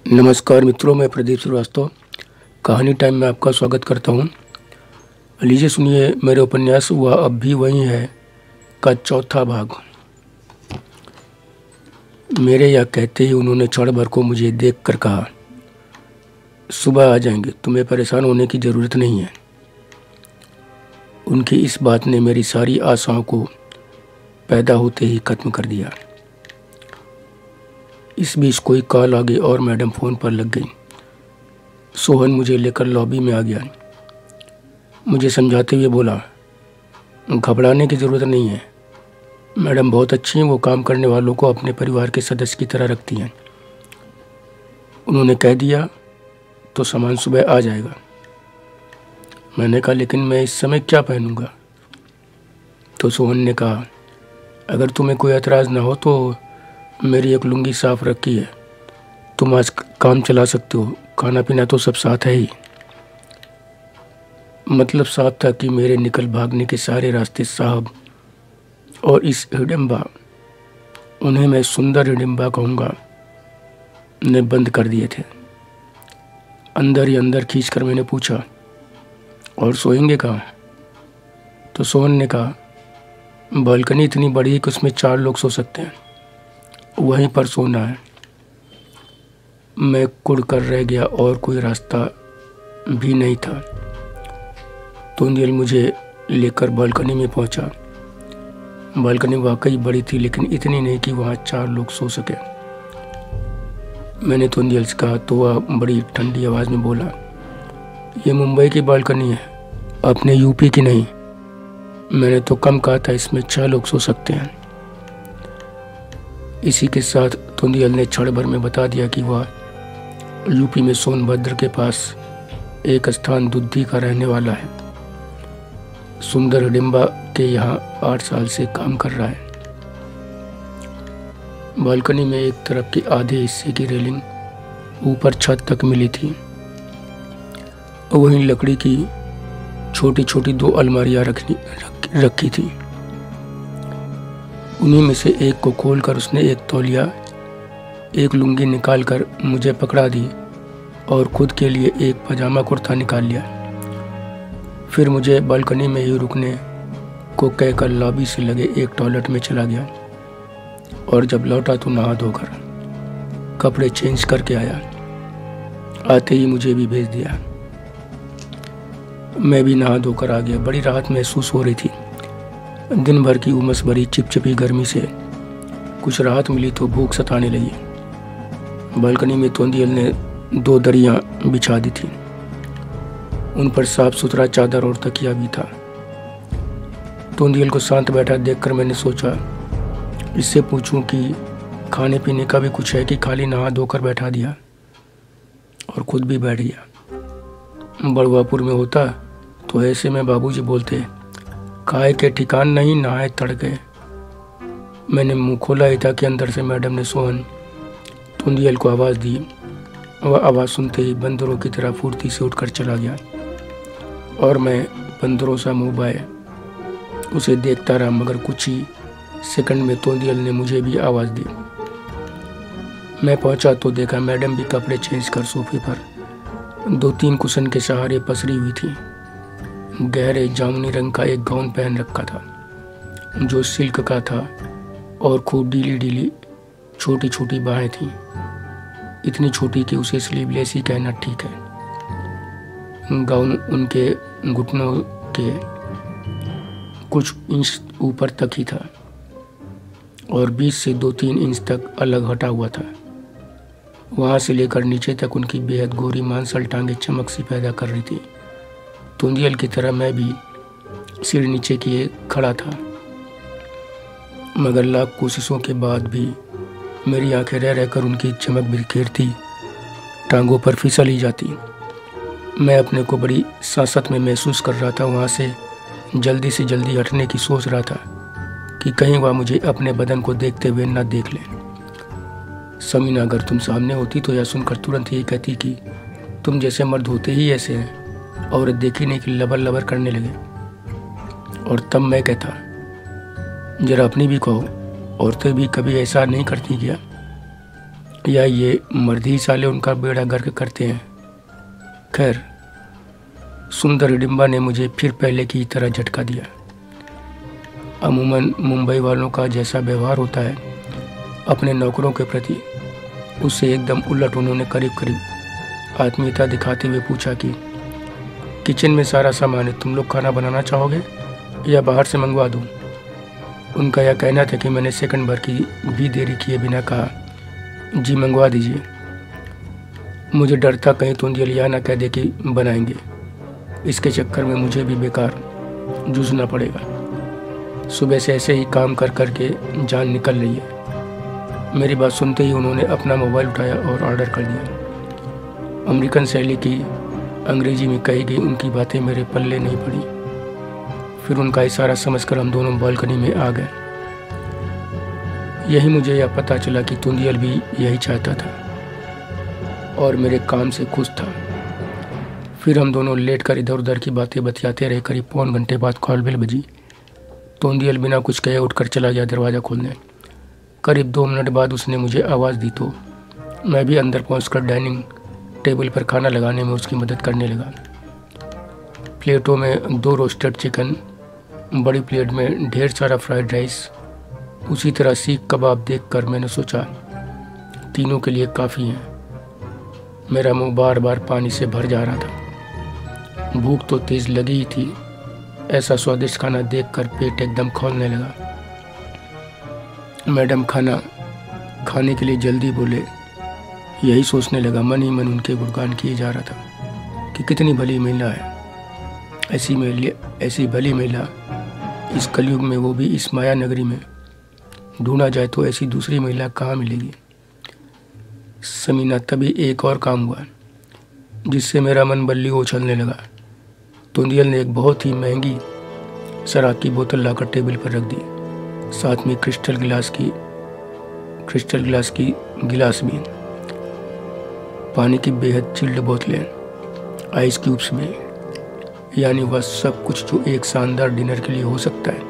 नमस्कार मित्रों, मैं प्रदीप श्रीवास्तव कहानी टाइम में आपका स्वागत करता हूं। लीजिए सुनिए मेरे उपन्यास वह अब भी वही है का चौथा भाग। मेरे यह कहते ही उन्होंने क्षण भर को मुझे देखकर कहा, सुबह आ जाएंगे, तुम्हें परेशान होने की ज़रूरत नहीं है। उनकी इस बात ने मेरी सारी आशाओं को पैदा होते ही ख़त्म कर दिया। इस बीच कोई कॉल आ गई और मैडम फ़ोन पर लग गई। सोहन मुझे लेकर लॉबी में आ गया। मुझे समझाते हुए बोला, घबराने की ज़रूरत नहीं है, मैडम बहुत अच्छी हैं, वो काम करने वालों को अपने परिवार के सदस्य की तरह रखती हैं। उन्होंने कह दिया तो सामान सुबह आ जाएगा। मैंने कहा, लेकिन मैं इस समय क्या पहनूंगा? तो सोहन ने कहा, अगर तुम्हें कोई एतराज़ ना हो तो मेरी एक लुंगी साफ रखी है, तुम आज काम चला सकते हो, खाना पीना तो सब साथ है ही। मतलब साफ था कि मेरे निकल भागने के सारे रास्ते साहब और इस हिडिंबा, उन्हें मैं सुंदर हिडिंबा कहूँगा, ने बंद कर दिए थे। अंदर ही अंदर खींचकर मैंने पूछा, और सोएंगे कहाँ? तो सोहन ने कहा, बालकनी इतनी बड़ी है कि उसमें 4 लोग सो सकते हैं, वहीं पर सोना है। मैं कुड़ कर रह गया और कोई रास्ता भी नहीं था। तोंदियल मुझे लेकर बालकनी में पहुंचा। बालकनी वाकई बड़ी थी, लेकिन इतनी नहीं कि वहां 4 लोग सो सके। मैंने तोंदियल से कहा तो वह बड़ी ठंडी आवाज़ में बोला, ये मुंबई की बालकनी है, अपने यूपी की नहीं। मैंने तो कम कहा था, इसमें 6 लोग सो सकते हैं। इसी के साथ तोंदियल ने क्षण भर में बता दिया कि वह यूपी में सोनभद्र के पास एक स्थान दुद्धि का रहने वाला है। सुंदर हिडिंबा के यहाँ 8 साल से काम कर रहा है। बालकनी में एक तरफ के आधे हिस्से की रेलिंग ऊपर छत तक मिली थी। वहीं लकड़ी की छोटी छोटी 2 अलमारियाँ रखी थी। उन्हीं में से एक को खोलकर उसने एक तौलिया, एक लुंगी निकालकर मुझे पकड़ा दी और खुद के लिए एक पजामा कुर्ता निकाल लिया। फिर मुझे बालकनी में ही रुकने को कहकर लॉबी से लगे एक टॉयलेट में चला गया और जब लौटा तो नहा धोकर कपड़े चेंज करके आया। आते ही मुझे भी भेज दिया। मैं भी नहा धोकर आ गया। बड़ी राहत महसूस हो रही थी। दिन भर की उमस भरी चिपचिपी गर्मी से कुछ राहत मिली तो भूख सताने लगी। बालकनी में तोंदियल ने 2 दरियां बिछा दी थी। उन पर साफ सुथरा चादर और तकिया भी था। तोंदियल को शांत बैठा देखकर मैंने सोचा, इससे पूछूं कि खाने पीने का भी कुछ है कि खाली नहा धोकर बैठा दिया और खुद भी बैठ गया। बड़वापुर में होता तो ऐसे में बाबूजी बोलते, खाए के ठिकान नहीं, नहाए तड़के। मैंने मुंह खोला ही था कि अंदर से मैडम ने सोहन तोंदियल को आवाज़ दी। वह आवाज़ सुनते ही बंदरों की तरह फुर्ती से उठकर चला गया और मैं बंदरों सा मुँह बाए उसे देखता रहा। मगर कुछ ही सेकंड में तोंदियल ने मुझे भी आवाज़ दी। मैं पहुंचा तो देखा मैडम भी कपड़े चेंज कर सोफे पर 2-3 कुशन के सहारे पसरी हुई थी। गहरे जामुनी रंग का एक गाउन पहन रखा था जो सिल्क का था और खूब ढीली ढीली छोटी छोटी बाहें थीं, इतनी छोटी कि उसे स्लीवलेस ही कहना ठीक है। गाउन उनके घुटनों के कुछ इंच ऊपर तक ही था और बीच से 2-3 इंच तक अलग हटा हुआ था। वहाँ से लेकर नीचे तक उनकी बेहद गोरी मांसल टांगें चमक सी पैदा कर रही थी। तोंदियल की तरह मैं भी सिर नीचे किए खड़ा था, मगर लाख कोशिशों के बाद भी मेरी आंखें रह रहकर उनकी चमक बिखेरती टांगों पर फिसल ही जाती। मैं अपने को बड़ी सांसत में महसूस कर रहा था। वहाँ से जल्दी से जल्दी हटने की सोच रहा था कि कहीं वह मुझे अपने बदन को देखते हुए न देख ले। समीना अगर तुम सामने होती तो यह सुनकर तुरंत यही कहती कि तुम जैसे मर्द होते ही ऐसे हैं, और देखी नहीं कि लबर लबर करने लगे। और तब मैं कहता, जरा अपनी भी कहो, औरतें भी कभी ऐसा नहीं करती क्या? या ये मर्द ही साले उनका बेड़ा गर्क करते हैं। खैर, सुंदर हिडिंबा ने मुझे फिर पहले की तरह झटका दिया। अमूमन मुंबई वालों का जैसा व्यवहार होता है अपने नौकरों के प्रति, उससे एकदम उलट उन्होंने करीब करीब आत्मीयता दिखाते हुए पूछा कि किचन में सारा सामान है, तुम लोग खाना बनाना चाहोगे या बाहर से मंगवा दूँ? उनका यह कहना था कि मैंने सेकंड भर की भी देरी किए बिना कहा, जी मंगवा दीजिए। मुझे डर था कहीं तोंदियल यह ना कह दे कि बनाएंगे, इसके चक्कर में मुझे भी बेकार जूझना पड़ेगा। सुबह से ऐसे ही काम कर कर के जान निकल रही है। मेरी बात सुनते ही उन्होंने अपना मोबाइल उठाया और ऑर्डर कर दिया। अमेरिकन शैली की अंग्रेजी में कही गई उनकी बातें मेरे पल्ले नहीं पड़ी। फिर उनका इशारा समझकर हम दोनों बालकनी में आ गए। यही मुझे यह पता चला कि तोंदियल भी यही चाहता था और मेरे काम से खुश था। फिर हम दोनों लेटकर इधर उधर की बातें बतियाते रहे। करीब पौन घंटे बाद कॉल बेल बजी। तोंदियल बिना कुछ कहे उठकर चला गया दरवाज़ा खोलने। करीब 2 मिनट बाद उसने मुझे आवाज़ दी तो मैं भी अंदर पहुंचकर डाइनिंग टेबल पर खाना लगाने में उसकी मदद करने लगा। प्लेटों में 2 रोस्टेड चिकन, बड़ी प्लेट में ढेर सारा फ्राइड राइस, उसी तरह सीख कबाब देखकर मैंने सोचा तीनों के लिए काफ़ी हैं। मेरा मुंह बार बार पानी से भर जा रहा था। भूख तो तेज़ लगी ही थी। ऐसा स्वादिष्ट खाना देखकर पेट एकदम खौलने लगा। मैडम खाना खाने के लिए जल्दी बोले, यही सोचने लगा। मन ही मन उनके गुणगान किए जा रहा था कि कितनी भली महिला है। ऐसी भली महिला इस कलयुग में, वो भी इस माया नगरी में। ढूंढा जाए तो ऐसी दूसरी महिला कहाँ मिलेगी। समीना, तभी एक और काम हुआ जिससे मेरा मन बल्ली उछलने लगा। तोंदियल ने एक बहुत ही महंगी शराब की बोतल लाकर टेबल पर रख दी, साथ में क्रिस्टल गिलास की गिलास भी, पानी की बेहद चिल्ड बोतलें, आइस क्यूब्स में, यानी वह सब कुछ जो एक शानदार डिनर के लिए हो सकता है।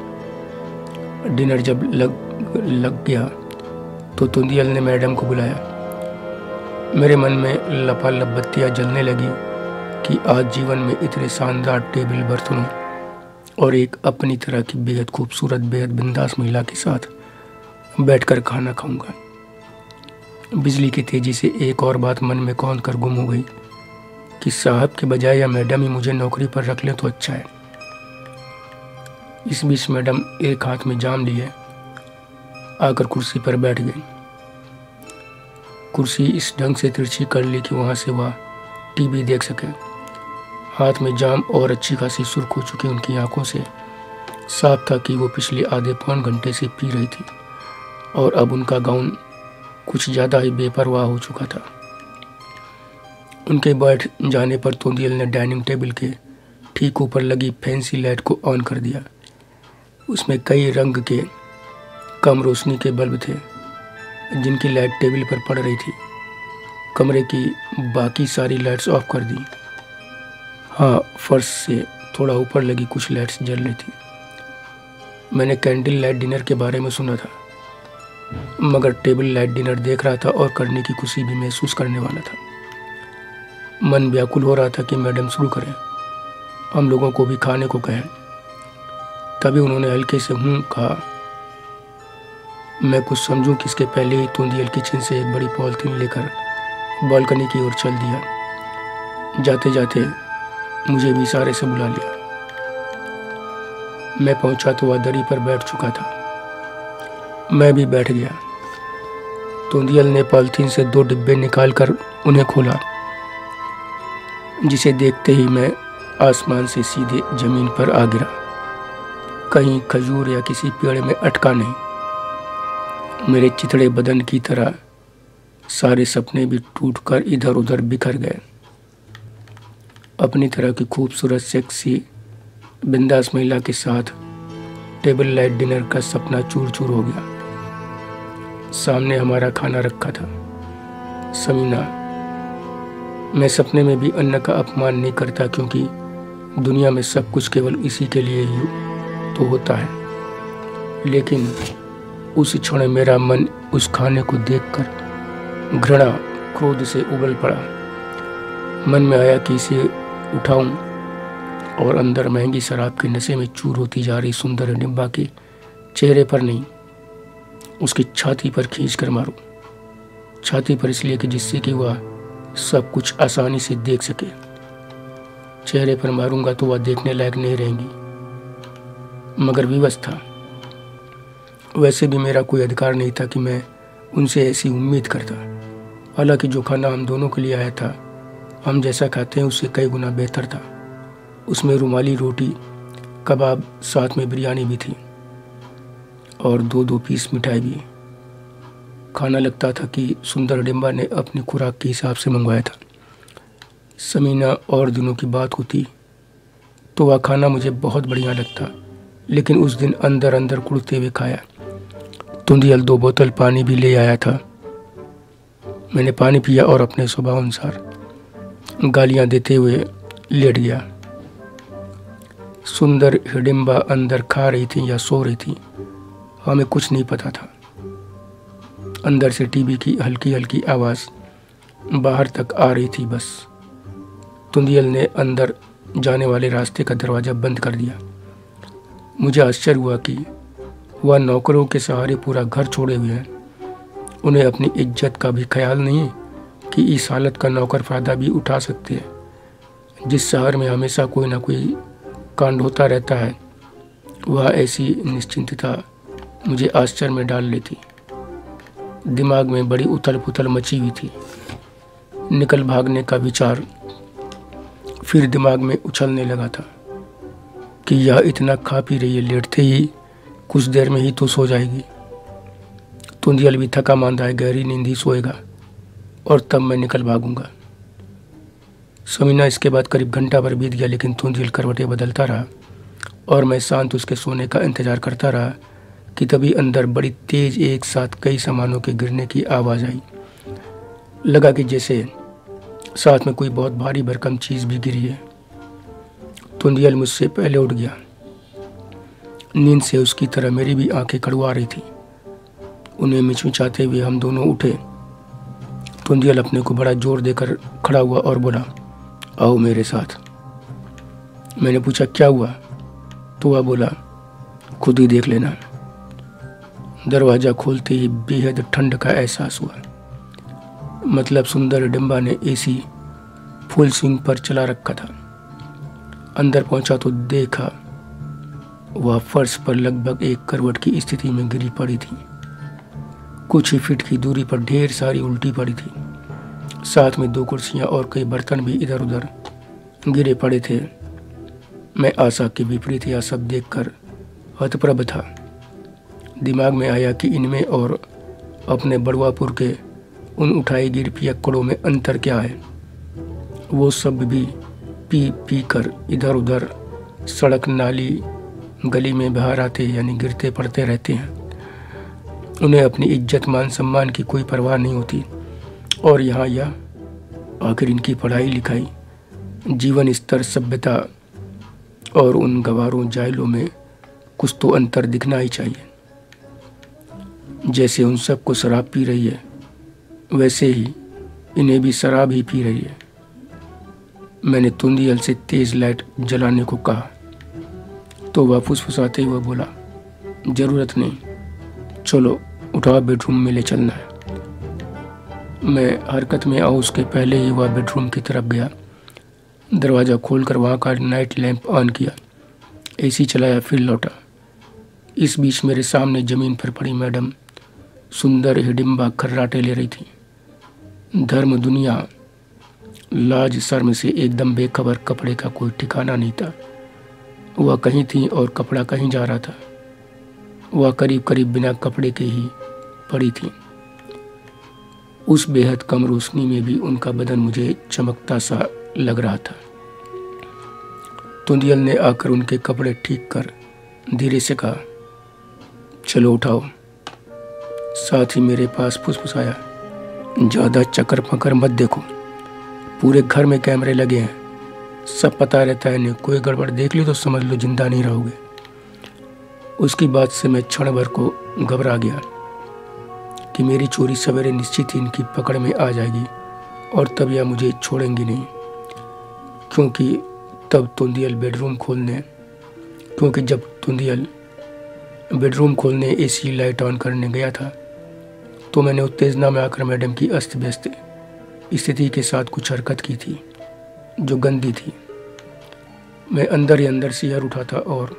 डिनर जब लग गया तो तोंदियल ने मैडम को बुलाया। मेरे मन में लपालप बत्तियाँ जलने लगी कि आज जीवन में इतने शानदार टेबल बर्तनों और एक अपनी तरह की बेहद खूबसूरत, बेहद बिंदास महिला के साथ बैठकर खाना खाऊंगा। बिजली की तेजी से एक और बात मन में कौंध कर गुम हो गई कि साहब के बजाय या मैडम ही मुझे नौकरी पर रख ले तो अच्छा है। इस बीच मैडम एक हाथ में जाम लिए आकर कुर्सी पर बैठ गई। कुर्सी इस ढंग से तिरछी कर ली कि वहाँ से वह टीवी देख सके। हाथ में जाम और अच्छी खासी सुर्ख हो चुकी उनकी आंखों से साफ था कि वो पिछले आधे पौन घंटे से पी रही थी और अब उनका गाउन कुछ ज़्यादा ही बेपरवाह हो चुका था। उनके बैठ जाने पर तोंदियल ने डाइनिंग टेबल के ठीक ऊपर लगी फैंसी लाइट को ऑन कर दिया। उसमें कई रंग के कम रोशनी के बल्ब थे जिनकी लाइट टेबल पर पड़ रही थी। कमरे की बाकी सारी लाइट्स ऑफ कर दी। हाँ, फर्श से थोड़ा ऊपर लगी कुछ लाइट्स जल रही थी। मैंने कैंडल लाइट डिनर के बारे में सुना था, मगर टेबल लाइट डिनर देख रहा था और करने की खुशी भी महसूस करने वाला था। मन व्याकुल हो रहा था कि मैडम शुरू करें, हम लोगों को भी खाने को कहें। तभी उन्होंने हल्के से कहा। मैं कुछ समझूं कि इसके पहले ही तोंदियल किचन से एक बड़ी पॉलिथीन लेकर बालकनी की ओर चल दिया। जाते जाते मुझे भी इशारे से बुला लिया। मैं पहुंचा तो वह दरी पर बैठ चुका था। मैं भी बैठ गया। तोंदियल ने पॉलिथीन से 2 डिब्बे निकालकर उन्हें खोला, जिसे देखते ही मैं आसमान से सीधे जमीन पर आ गिरा। कहीं खजूर या किसी पेड़ में अटका नहीं। मेरे चिथड़े बदन की तरह सारे सपने भी टूटकर इधर उधर बिखर गए। अपनी तरह की खूबसूरत, सेक्सी, बिंदास महिला के साथ टेबल लाइट डिनर का सपना चूर चूर हो गया। सामने हमारा खाना रखा था। समीना, मैं सपने में भी अन्न का अपमान नहीं करता, क्योंकि दुनिया में सब कुछ केवल इसी के लिए ही तो होता है। लेकिन उस क्षण मेरा मन उस खाने को देखकर घृणा क्रोध से उबल पड़ा। मन में आया कि इसे उठाऊं और अंदर महंगी शराब के नशे में चूर होती जा रही सुंदर हिडिंबा के चेहरे पर नहीं, उसकी छाती पर खींच कर मारूं। छाती पर इसलिए कि जिससे कि वह सब कुछ आसानी से देख सके। चेहरे पर मारूंगा तो वह देखने लायक नहीं रहेंगी। मगर विवश था। वैसे भी मेरा कोई अधिकार नहीं था कि मैं उनसे ऐसी उम्मीद करता। हालांकि जो खाना हम दोनों के लिए आया था, हम जैसा खाते हैं उससे कई गुना बेहतर था। उसमें रुमाली रोटी, कबाब, साथ में बिरयानी भी थी और 2-2 पीस मिठाई भी। खाना लगता था कि सुंदर हिडिंबा ने अपनी खुराक के हिसाब से मंगवाया था। समीना और दिनों की बात होती तो वह खाना मुझे बहुत बढ़िया लगता, लेकिन उस दिन अंदर अंदर कुड़ते हुए खाया। तुंदियल 2 बोतल पानी भी ले आया था। मैंने पानी पिया और अपने स्वभाव अनुसार गालियां देते हुए लेट गया। सुंदर हिडिंबा अंदर खा रही थी या सो रही थी, हमें कुछ नहीं पता था। अंदर से टीवी की हल्की हल्की आवाज़ बाहर तक आ रही थी बस। तुंदियल ने अंदर जाने वाले रास्ते का दरवाज़ा बंद कर दिया। मुझे आश्चर्य हुआ कि वह नौकरों के सहारे पूरा घर छोड़े हुए हैं। उन्हें अपनी इज्जत का भी ख्याल नहीं कि इस हालत का नौकर फ़ायदा भी उठा सकते हैं। जिस शहर में हमेशा कोई ना कोई कांड होता रहता है, वह ऐसी निश्चिंतता मुझे आश्चर्य में डाल लेती। दिमाग में बड़ी उथल पुथल मची हुई थी। निकल भागने का विचार फिर दिमाग में उछलने लगा था कि यह इतना खा पी रही है, लेटते ही कुछ देर में ही तो सो जाएगी। तुंदियल भी थका मांदा है, गहरी नींद ही सोएगा और तब मैं निकल भागूंगा। समीना इसके बाद करीब घंटा भर बीत गया, लेकिन तुंदियल करवटें बदलता रहा और मैं शांत उसके सोने का इंतजार करता रहा कि तभी अंदर बड़ी तेज एक साथ कई सामानों के गिरने की आवाज़ आई। लगा कि जैसे साथ में कोई बहुत भारी भरकम चीज़ भी गिरी है। तुंदियल मुझसे पहले उठ गया। नींद से उसकी तरह मेरी भी आंखें कड़वा रही थी। उन्हें मिचमिचाते हुए हम दोनों उठे। तुंदियल अपने को बड़ा जोर देकर खड़ा हुआ और बोला, आओ मेरे साथ। मैंने पूछा क्या हुआ, तो वह बोला, खुद ही देख लेना। दरवाज़ा खोलते ही बेहद ठंड का एहसास हुआ। मतलब सुंदर हिडिंबा ने एसी फुल स्विंग पर चला रखा था। अंदर पहुंचा तो देखा वह फर्श पर लगभग एक करवट की स्थिति में गिरी पड़ी थी। कुछ ही फीट की दूरी पर ढेर सारी उल्टी पड़ी थी। साथ में 2 कुर्सियां और कई बर्तन भी इधर उधर गिरे पड़े थे। मैं आशा के विपरीत यह सब देखकर हतप्रभ था। दिमाग में आया कि इनमें और अपने बड़वापुर के उन उठाई गिर पियक्कड़ों में अंतर क्या है। वो सब भी पी पी कर इधर उधर सड़क नाली गली में बाहर आते यानी गिरते पड़ते रहते हैं। उन्हें अपनी इज्जत मान सम्मान की कोई परवाह नहीं होती। और यहाँ यह आखिर इनकी पढ़ाई लिखाई, जीवन स्तर, सभ्यता और उन गवारों जाहिलों में कुछ तो अंतर दिखना ही चाहिए। जैसे उन सबको शराब पी रही है, वैसे ही इन्हें भी शराब ही पी रही है। मैंने तुंदियल से तेज लाइट जलाने को कहा तो वह फुसफुसाते हुए बोला, जरूरत नहीं, चलो उठाओ, बेडरूम में ले चलना है। मैं हरकत में आऊँ उसके पहले ही वह बेडरूम की तरफ गया। दरवाज़ा खोलकर वहाँ का नाइट लैंप ऑन किया, एसी चलाया, फिर लौटा। इस बीच मेरे सामने ज़मीन पर पड़ी मैडम सुंदर हिडिंबा खर्राटे ले रही थी। धर्म, दुनिया, लाज शर्म से एकदम बेखबर, कपड़े का कोई ठिकाना नहीं था। वह कहीं थी और कपड़ा कहीं जा रहा था। वह करीब करीब बिना कपड़े के ही पड़ी थी। उस बेहद कम रोशनी में भी उनका बदन मुझे चमकता सा लग रहा था। तुंदियल ने आकर उनके कपड़े ठीक कर धीरे से कहा, चलो उठाओ। साथ ही मेरे पास फुसफुसाया, ज़्यादा चक्कर पकड़ मत देखो, पूरे घर में कैमरे लगे हैं, सब पता रहता है। इन्हें कोई गड़बड़ देख ली तो समझ लो जिंदा नहीं रहोगे। उसकी बात से मैं क्षण भर को घबरा गया। कि मेरी चोरी सवेरे निश्चित ही इनकी पकड़ में आ जाएगी और तब यह मुझे छोड़ेंगी नहीं, क्योंकि जब तुंदियल बेडरूम खोलने एसी लाइट ऑन करने गया था तो मैंने उत्तेजना में आकर मैडम की अस्त व्यस्त स्थिति के साथ कुछ हरकत की थी जो गंदी थी। मैं अंदर ही अंदर से यार उठा था और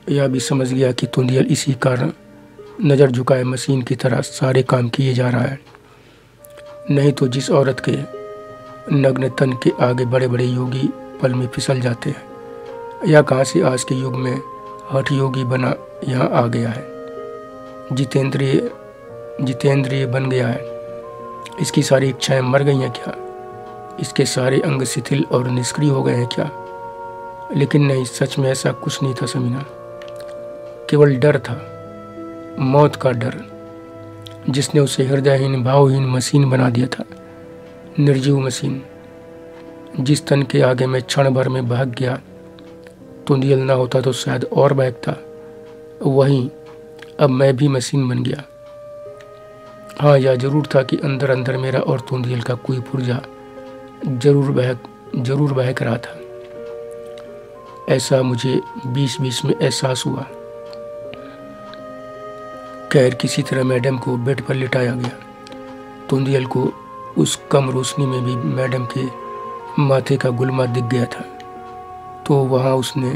यह भी समझ गया कि तुंदियल इसी कारण नज़र झुकाए मशीन की तरह सारे काम किए जा रहा है। नहीं तो जिस औरत के नग्न तन के आगे बड़े बड़े योगी पल में फिसल जाते हैं, या कहाँ से आज के युग में हठ योगी बना यहाँ आ गया है, जितेंद्रिय बन गया है। इसकी सारी इच्छाएं मर गई हैं क्या? इसके सारे अंग शिथिल और निष्क्रिय हो गए हैं क्या? लेकिन नहीं, सच में ऐसा कुछ नहीं था समीना। केवल डर था, मौत का डर, जिसने उसे हृदयहीन भावहीन मशीन बना दिया था। निर्जीव मशीन जिस तन के आगे मैं क्षण भर में भाग गया। तुंदियल ना होता तो शायद और भागता। वहीं अब मैं भी मशीन बन गया। हाँ, यह जरूर था कि अंदर अंदर मेरा और तुंदियल का कोई पुर्जा जरूर बहक रहा था। ऐसा मुझे बीच बीच में एहसास हुआ। खैर, किसी तरह मैडम को बेड पर लिटाया गया। तुंदियल को उस कम रोशनी में भी मैडम के माथे का गुलमा दिख गया था, तो वहाँ उसने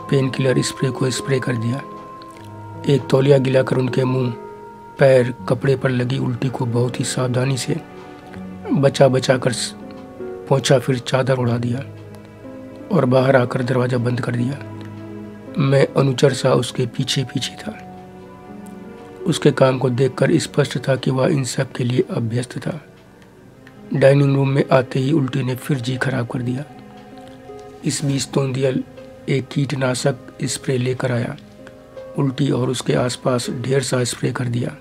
पेन किलर स्प्रे को स्प्रे कर दिया। एक तौलिया गिलाकर उनके मुंह, पैर, कपड़े पर लगी उल्टी को बहुत ही सावधानी से बचा कर पोंछा, फिर चादर उड़ा दिया और बाहर आकर दरवाज़ा बंद कर दिया। मैं अनुचर सा उसके पीछे पीछे था। उसके काम को देखकर स्पष्ट था कि वह इन सब के लिए अभ्यस्त था। डाइनिंग रूम में आते ही उल्टी ने फिर जी खराब कर दिया। इस बीच तुंदियल एक कीटनाशक स्प्रे लेकर आया। उल्टी और उसके आसपास ढेर सा स्प्रे कर दिया।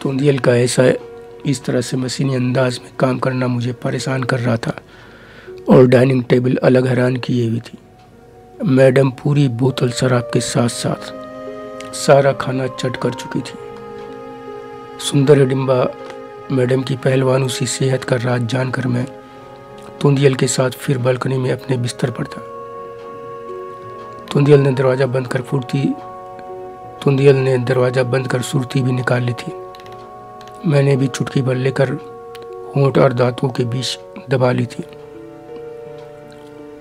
तुंदियल का ऐसा इस तरह से मशीनी अंदाज में काम करना मुझे परेशान कर रहा था और डाइनिंग टेबल अलग हैरान किए हुई थी। मैडम पूरी बोतल शराब के साथ साथ सारा खाना चट कर चुकी थी। सुंदर हिडिंबा मैडम की पहलवान उसी सेहत का राज जानकर मैं तुंदियल के साथ फिर बालकनी में अपने बिस्तर पर था। तुंदियल ने दरवाज़ा बंद कर सुर्ती भी निकाल ली थी। मैंने भी चुटकी भर लेकर होंठ और दांतों के बीच दबा ली थी।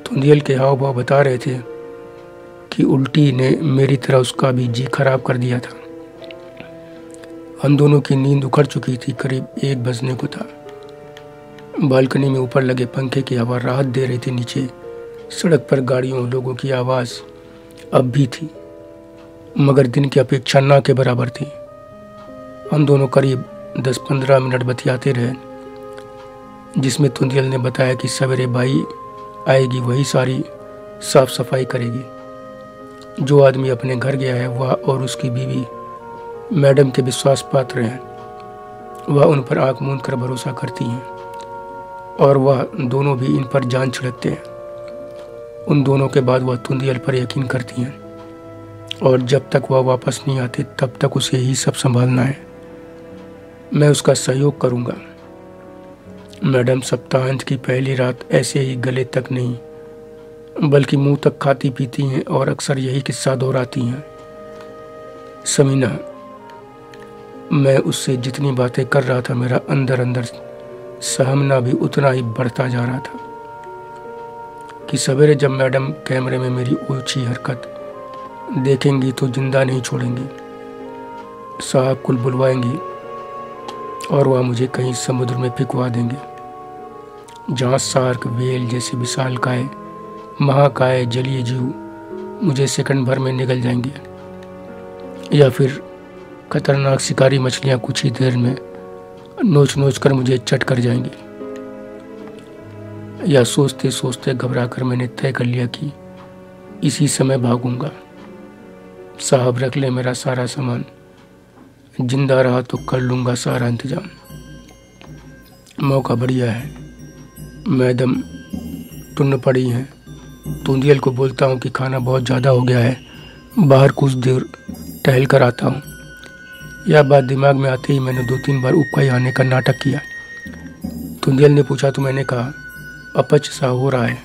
तुंदियल के हाव भाव बता रहे थे कि उल्टी ने मेरी तरह उसका भी जी खराब कर दिया था। हम दोनों की नींद उखड़ चुकी थी। करीब 1 बजने को था। बालकनी में ऊपर लगे पंखे की हवा राहत दे रही थी। नीचे सड़क पर गाड़ियों, लोगों की आवाज़ अब भी थी, मगर दिन की अपेक्षा ना के बराबर थी। हम दोनों करीब 10-15 मिनट बतियाते रहे, जिसमें तुंदियल ने बताया कि सवेरे बाई आएगी, वही सारी साफ सफाई करेगी। जो आदमी अपने घर गया है वह और उसकी बीवी मैडम के विश्वास पात्र हैं। वह उन पर आंख मूंद कर भरोसा करती हैं और वह दोनों भी इन पर जान छिड़कते हैं। उन दोनों के बाद वह तुंदियल पर यकीन करती हैं और जब तक वह वापस नहीं आते तब तक उसे ही सब संभालना है। मैं उसका सहयोग करूंगा। मैडम सप्ताहांत की पहली रात ऐसे ही गले तक नहीं बल्कि मुंह तक खाती पीती हैं और अक्सर यही किस्सा दोहराती हैं। समीना, मैं उससे जितनी बातें कर रहा था मेरा अंदर अंदर सहमना भी उतना ही बढ़ता जा रहा था कि सवेरे जब मैडम कैमरे में मेरी ओछी हरकत देखेंगी तो जिंदा नहीं छोड़ेंगी। साहब कुल बुलवाएंगी और वह मुझे कहीं समुद्र में फिकवा देंगे, जहाँ शार्क, व्हेल जैसे विशालकाय, महाकाय जलीय जीव मुझे सेकंड भर में निगल जाएंगे, या फिर खतरनाक शिकारी मछलियाँ कुछ ही देर में नोच कर मुझे चट कर जाएंगी। या सोचते सोचते घबराकर मैंने तय कर लिया कि इसी समय भागूंगा। साहब रख ले मेरा सारा सामान, जिंदा रहा तो कर लूँगा सारा इंतजाम। मौका बढ़िया है। मैडम टुन्न पड़ी हैं। तुंदियल को बोलता हूँ कि खाना बहुत ज़्यादा हो गया है, बाहर कुछ देर टहल कर आता हूँ। यह बात दिमाग में आते ही मैंने 2-3 बार उबकाई आने का नाटक किया। तुंदियल ने पूछा तो मैंने कहा, अपच सा हो रहा है,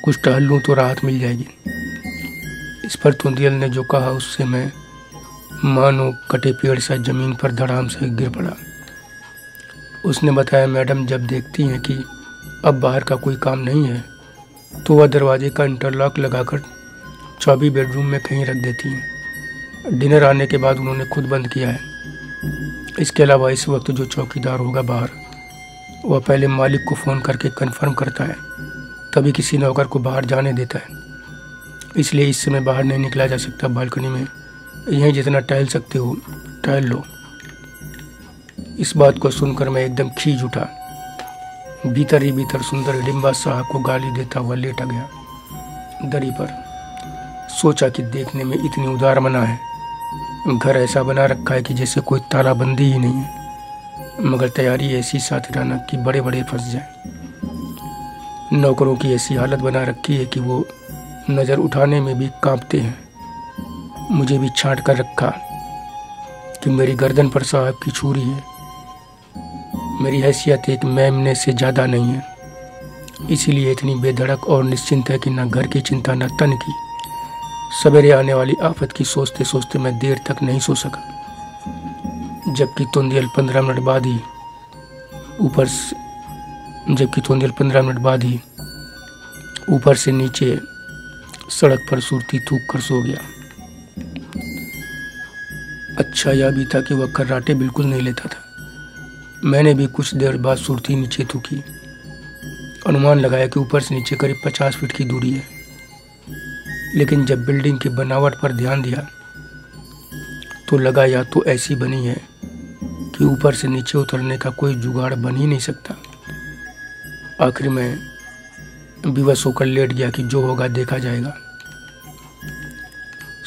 कुछ टहल लूँ तो राहत मिल जाएगी। इस पर तुंदियल ने जो कहा उससे मैं मानो कटे पेड़ सा जमीन पर धड़ाम से गिर पड़ा। उसने बताया, मैडम जब देखती हैं कि अब बाहर का कोई काम नहीं है तो वह दरवाजे का इंटरलॉक लगाकर चाबी बेडरूम में कहीं रख देती हैं। डिनर आने के बाद उन्होंने खुद बंद किया है। इसके अलावा इस वक्त जो चौकीदार होगा बाहर, वह पहले मालिक को फ़ोन करके कंफर्म करता है, तभी किसी नौकर को बाहर जाने देता है। इसलिए इस समय बाहर नहीं निकला जा सकता। बालकनी में यहीं जितना टहल सकते हो टहल लो। इस बात को सुनकर मैं एकदम खींच उठा। भीतर ही भीतर सुंदर हिडिंबा साहब को गाली देता हुआ लेटा गया दरी पर। सोचा कि देखने में इतनी उदार मना है, घर ऐसा बना रखा है कि जैसे कोई तालाबंदी ही नहीं है, मगर तैयारी ऐसी साथिराना कि बड़े बड़े फंस जाए। नौकरों की ऐसी हालत बना रखी है कि वो नज़र उठाने में भी कांपते हैं। मुझे भी छांट कर रखा कि मेरी गर्दन पर साहब की छुरी है। मेरी हैसियत एक मेमने से ज़्यादा नहीं है, इसीलिए इतनी बेधड़क और निश्चिंत है कि न घर की चिंता न तन की। सवेरे आने वाली आफत की सोचते सोचते मैं देर तक नहीं सो सका, जबकि तुंदियल 15 मिनट बाद ही ऊपर से नीचे सड़क पर सुरती थूक कर सो गया। अच्छा यह भी था कि वह खर्राटे बिल्कुल नहीं लेता था। मैंने भी कुछ देर बाद सुरती नीचे थूकी। अनुमान लगाया कि ऊपर से नीचे करीब 50 फीट की दूरी है, लेकिन जब बिल्डिंग की बनावट पर ध्यान दिया तो लगा या तो ऐसी बनी है कि ऊपर से नीचे उतरने का कोई जुगाड़ बन ही नहीं सकता। आखिर में विवश होकर लेट गया कि जो होगा देखा जाएगा।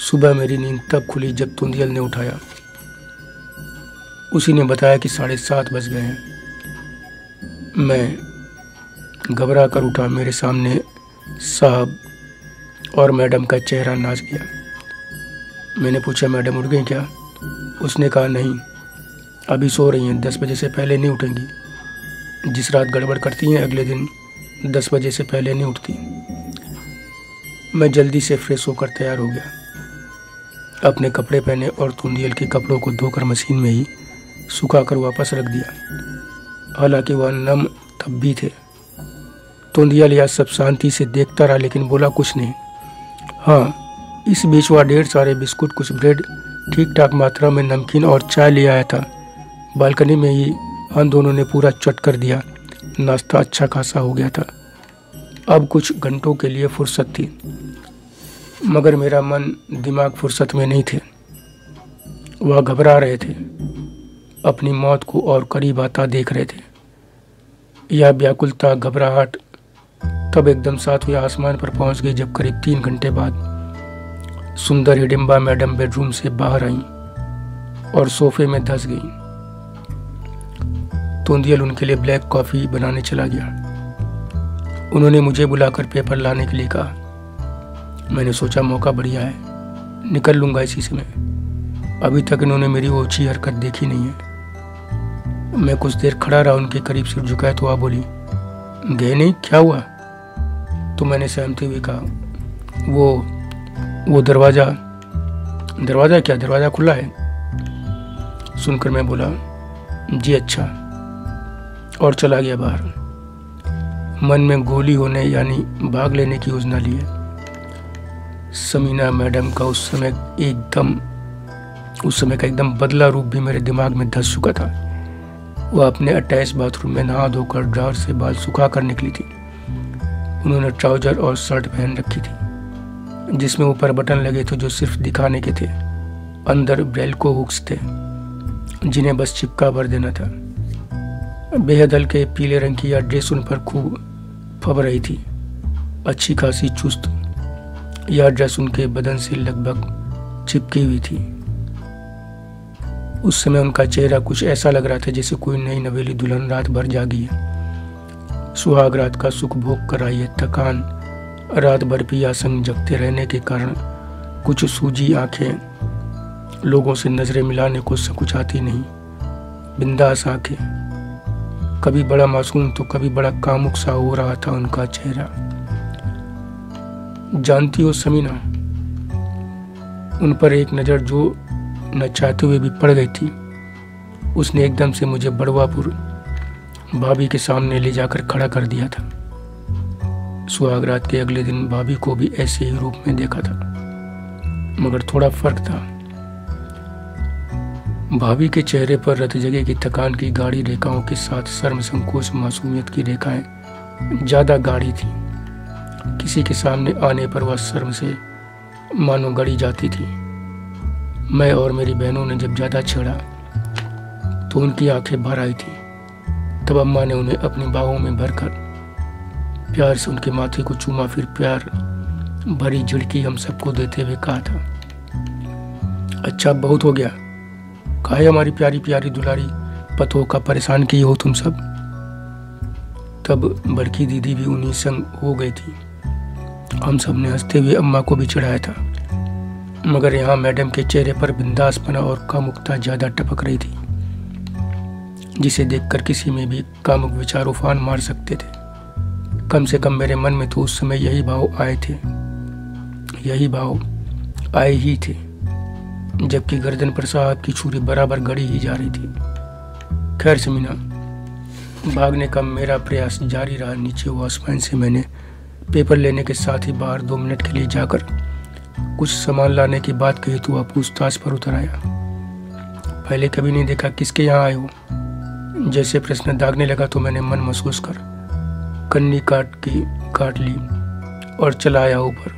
सुबह मेरी नींद तब खुली जब तुंदियल ने उठाया। उसी ने बताया कि 7:30 बज गए हैं। मैं घबरा कर उठा। मेरे सामने साहब और मैडम का चेहरा नाच गया। मैंने पूछा, मैडम उठ गई क्या? उसने कहा, नहीं, अभी सो रही हैं, 10 बजे से पहले नहीं उठेंगी। जिस रात गड़बड़ करती हैं अगले दिन 10 बजे से पहले नहीं उठती। मैं जल्दी से फ्रेश होकर तैयार हो गया। अपने कपड़े पहने और तुंदियल के कपड़ों को धोकर मशीन में ही सुखाकर वापस रख दिया। हालांकि वह नम तब भी थे। तुंदियल यह सब शांति से देखता रहा, लेकिन बोला कुछ नहीं। हाँ, इस बीच वह ढेर सारे बिस्कुट, कुछ ब्रेड, ठीक ठाक मात्रा में नमकीन और चाय ले आया था। बालकनी में ही हम दोनों ने पूरा चट कर दिया। नाश्ता अच्छा खासा हो गया था। अब कुछ घंटों के लिए फुर्सत थी, मगर मेरा मन दिमाग फुर्सत में नहीं थे। वह घबरा रहे थे, अपनी मौत को और करीब आता देख रहे थे। यह व्याकुलता, घबराहट तब एकदम 7वें आसमान पर पहुंच गई जब करीब 3 घंटे बाद सुंदर हिडिंबा मैडम बेडरूम से बाहर आईं और सोफे में धंस गईं। तुंदियल उनके लिए ब्लैक कॉफ़ी बनाने चला गया। उन्होंने मुझे बुलाकर पेपर लाने के लिए कहा। मैंने सोचा मौका बढ़िया है, निकल लूँगा इसी समय। अभी तक इन्होंने मेरी ओछी हरकत देखी नहीं है। मैं कुछ देर खड़ा रहा, उनके करीब सिर झुकाया तो वह बोली, गए नहीं, क्या हुआ? तो मैंने सहमते हुए कहा, वो दरवाज़ा क्या? दरवाज़ा खुला है? सुनकर मैं बोला, जी अच्छा, और चला गया बाहर। मन में गोली होने यानी भाग लेने की योजना लिए। समीना मैडम का उस समय का एकदम बदला रूप भी मेरे दिमाग में धंस चुका था। वह अपने अटैच बाथरूम में नहा धोकर ड्रावर से बाल सुखा कर निकली थी। उन्होंने ट्राउजर और शर्ट पहन रखी थी, जिसमें ऊपर बटन लगे थे जो सिर्फ दिखाने के थे। अंदर ब्रेल्को हुक्स थे, जिन्हें बस चिपका भर देना था। बेहद हल्के पीले रंग की यह ड्रेस उन पर खूब फब रही थी, अच्छी खासी चुस्त। यह ड्रेस उनके बदन से लगभग चिपकी हुई थी। उस समय उनका चेहरा कुछ ऐसा लग रहा था जैसे कोई नई नवेली दुल्हन रात भर जागी है, सुहाग रात का सुख भोग कर आई है। थकान, रात भर पिया संग जगते रहने के कारण कुछ सूजी आंखें लोगों से नजरें मिलाने को संकुचाती नहीं, बिंदास आंखें, कभी बड़ा मासूम तो कभी बड़ा कामुक सा हो रहा था उनका चेहरा। जानती हो समीना, उन पर एक नज़र जो न चाहते हुए भी पड़ गई थी, उसने एकदम से मुझे बड़वापुर भाभी के सामने ले जाकर खड़ा कर दिया था। सुहागरात के अगले दिन भाभी को भी ऐसे ही रूप में देखा था, मगर थोड़ा फर्क था। भाभी के चेहरे पर रत जगह की थकान की गाढ़ी रेखाओं के साथ शर्म, संकोच, मासूमियत की रेखाएं ज्यादा गाढ़ी थी। किसी के सामने आने पर वह शर्म से मानो गड़ी जाती थी। मैं और मेरी बहनों ने जब ज्यादा छेड़ा तो उनकी आंखें भर आई थी। तब अम्मा ने उन्हें अपनी बाहों में भरकर प्यार से उनके माथे को चूमा, फिर प्यार भरी झिड़की हम सबको देते हुए कहा था, अच्छा बहुत हो गया, काहे हमारी प्यारी प्यारी दुलारी पतों का परेशान की हो तुम सब। तब बड़की दीदी भी उन्हीं संग हो गई थी। हम सब ने हंसते हुए अम्मा को भी चिढ़ाया था, मगर यहाँ मैडम के चेहरे पर बिंदासपना और कामुकता ज्यादा टपक रही थी, जिसे देखकर किसी में भी कामुक विचार उफान मार सकते थे। कम से कम मेरे मन में तो उस समय यही भाव आए ही थे, जबकि गर्दन पर साहब की छुरी बराबर गड़ी ही जा रही थी। खैर समीना, भागने का मेरा प्रयास जारी रहा। नीचे वॉचमैन से मैंने पेपर लेने के साथ ही बाहर 2 मिनट के लिए जाकर कुछ सामान लाने की बात कही तो वह पूछताछ पर उतर आया, पहले कभी नहीं देखा, किसके यहाँ आए हो? जैसे प्रश्न दागने लगा तो मैंने मन महसूस कर कन्नी काट ली और चला आया ऊपर।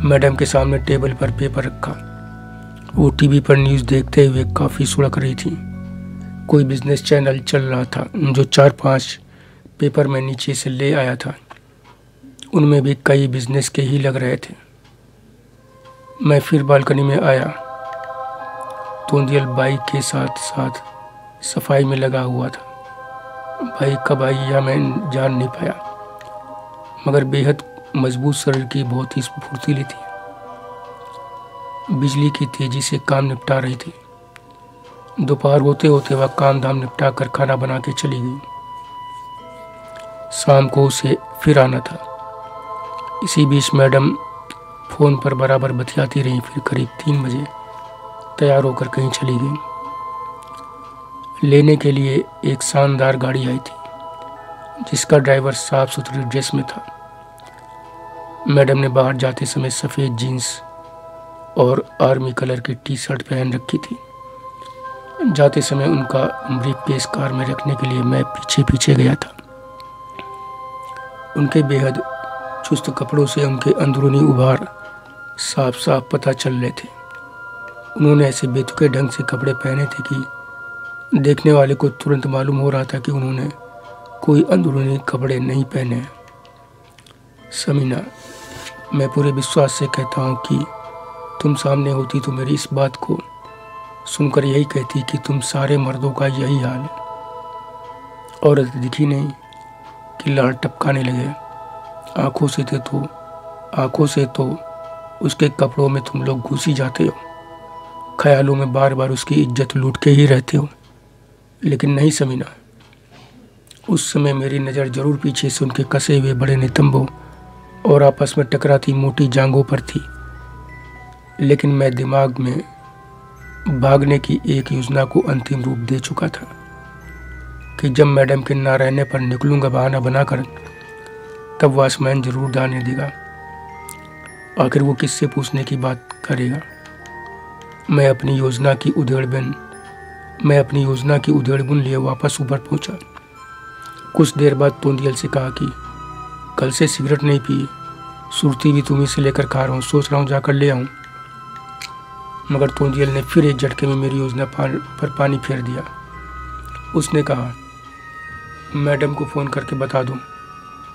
मैडम के सामने टेबल पर पेपर रखा। वो टीवी पर न्यूज़ देखते हुए काफ़ी सुड़क रही थी। कोई बिजनेस चैनल चल रहा था जो 4-5 पेपर में नीचे से ले आया था। उनमें भी कई बिजनेस के ही लग रहे थे। मैं फिर बालकनी में आया। तोंदियल बाइक के साथ साथ सफाई में लगा हुआ था। भाई कब आई यह मैं जान नहीं पाया, मगर बेहद मजबूत शरीर की बहुत ही फुर्तीली थी। बिजली की तेजी से काम निपटा रही थी। दोपहर होते होते वह काम धाम निपटा कर खाना बना के चली गई। शाम को उसे फिर आना था। इसी बीच मैडम फोन पर बराबर बतियाती रही। फिर करीब 3 बजे तैयार होकर कहीं चली गई। लेने के लिए एक शानदार गाड़ी आई थी, जिसका ड्राइवर साफ सुथरी ड्रेस में था। मैडम ने बाहर जाते समय सफ़ेद जीन्स और आर्मी कलर की टी-शर्ट पहन रखी थी। जाते समय उनका ब्रीफकेस कार में रखने के लिए मैं पीछे पीछे गया था। उनके बेहद चुस्त कपड़ों से उनके अंदरूनी उभार साफ साफ पता चल रहे थे। उन्होंने ऐसे बेतुके ढंग से कपड़े पहने थे कि देखने वाले को तुरंत मालूम हो रहा था कि उन्होंने कोई अंदरूनी कपड़े नहीं पहने हैं। समीना, मैं पूरे विश्वास से कहता हूँ कि तुम सामने होती तो मेरी इस बात को सुनकर यही कहती कि तुम सारे मर्दों का यही हाल है। औरत दिखी नहीं कि लाल टपकाने लगे। आंखों से तो उसके कपड़ों में तुम लोग घुस ही जाते हो। ख्यालों में बार बार उसकी इज्जत लूट के ही रहते हो। लेकिन नहीं समीना, उस समय मेरी नज़र जरूर पीछे से उनके कसे हुए बड़े नितंबों और आपस में टकराती मोटी जांघों पर थी। लेकिन मैं दिमाग में भागने की एक योजना को अंतिम रूप दे चुका था कि जब मैडम के ना रहने पर निकलूंगा बहाना बनाकर, तब वॉचमैन जरूर दाने देगा। आखिर वो किससे पूछने की बात करेगा। मैं अपनी योजना की उधेड़बुन लिए वापस ऊपर पहुंचा। कुछ देर बाद तोंदियल से कहा कि कल से सिगरेट नहीं पी, सुरती भी तुम्हीं से लेकर खा रहा हूँ, सोच रहा हूँ जाकर ले आऊँ। मगर तोंदियल ने फिर एक झटके में मेरी योजना पर पानी फेर दिया। उसने कहा, मैडम को फ़ोन करके बता दो,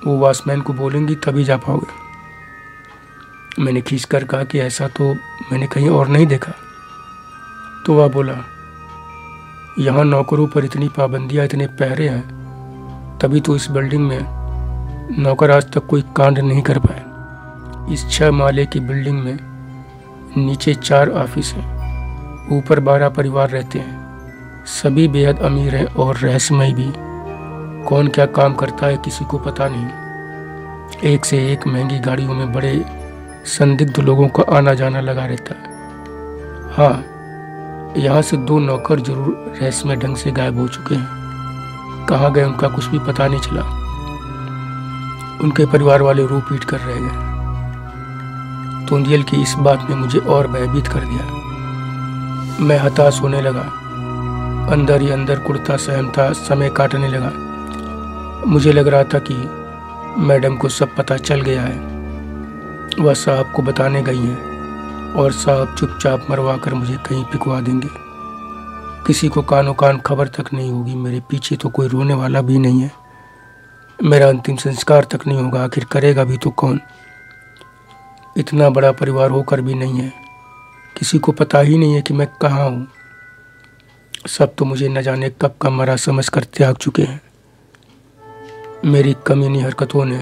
वो वॉचमैन को बोलेंगी तभी जा पाओगे। मैंने खींचकर कहा कि ऐसा तो मैंने कहीं और नहीं देखा। तो वह बोला, यहाँ नौकरों पर इतनी पाबंदियाँ, इतने पहरे हैं, तभी तो इस बिल्डिंग में नौकर आज तक कोई कांड नहीं कर पाए। इस 6 माले की बिल्डिंग में नीचे 4 ऑफिस हैं, ऊपर 12 परिवार रहते हैं। सभी बेहद अमीर हैं और रहस्यमय भी। कौन क्या काम करता है किसी को पता नहीं। एक से एक महंगी गाड़ियों में बड़े संदिग्ध लोगों का आना जाना लगा रहता है। हाँ, यहाँ से 2 नौकर जरूर रहस्यमय ढंग से गायब हो चुके हैं। कहाँ गए उनका कुछ भी पता नहीं चला। उनके परिवार वाले रो पीट कर रह गए। तोंदियल की इस बात ने मुझे और भयभीत कर दिया। मैं हताश होने लगा। अंदर ही अंदर कुड़ता सहमता समय काटने लगा। मुझे लग रहा था कि मैडम को सब पता चल गया है। वह साहब को बताने गई हैं और साहब चुपचाप मरवा कर मुझे कहीं पिकवा देंगे। किसी को कानो कान खबर तक नहीं होगी। मेरे पीछे तो कोई रोने वाला भी नहीं है। मेरा अंतिम संस्कार तक नहीं होगा। आखिर करेगा भी तो कौन? इतना बड़ा परिवार होकर भी नहीं है। किसी को पता ही नहीं है कि मैं कहाँ हूँ। सब तो मुझे न जाने कब का मरा समझ कर त्याग चुके हैं। मेरी कमीनी हरकतों ने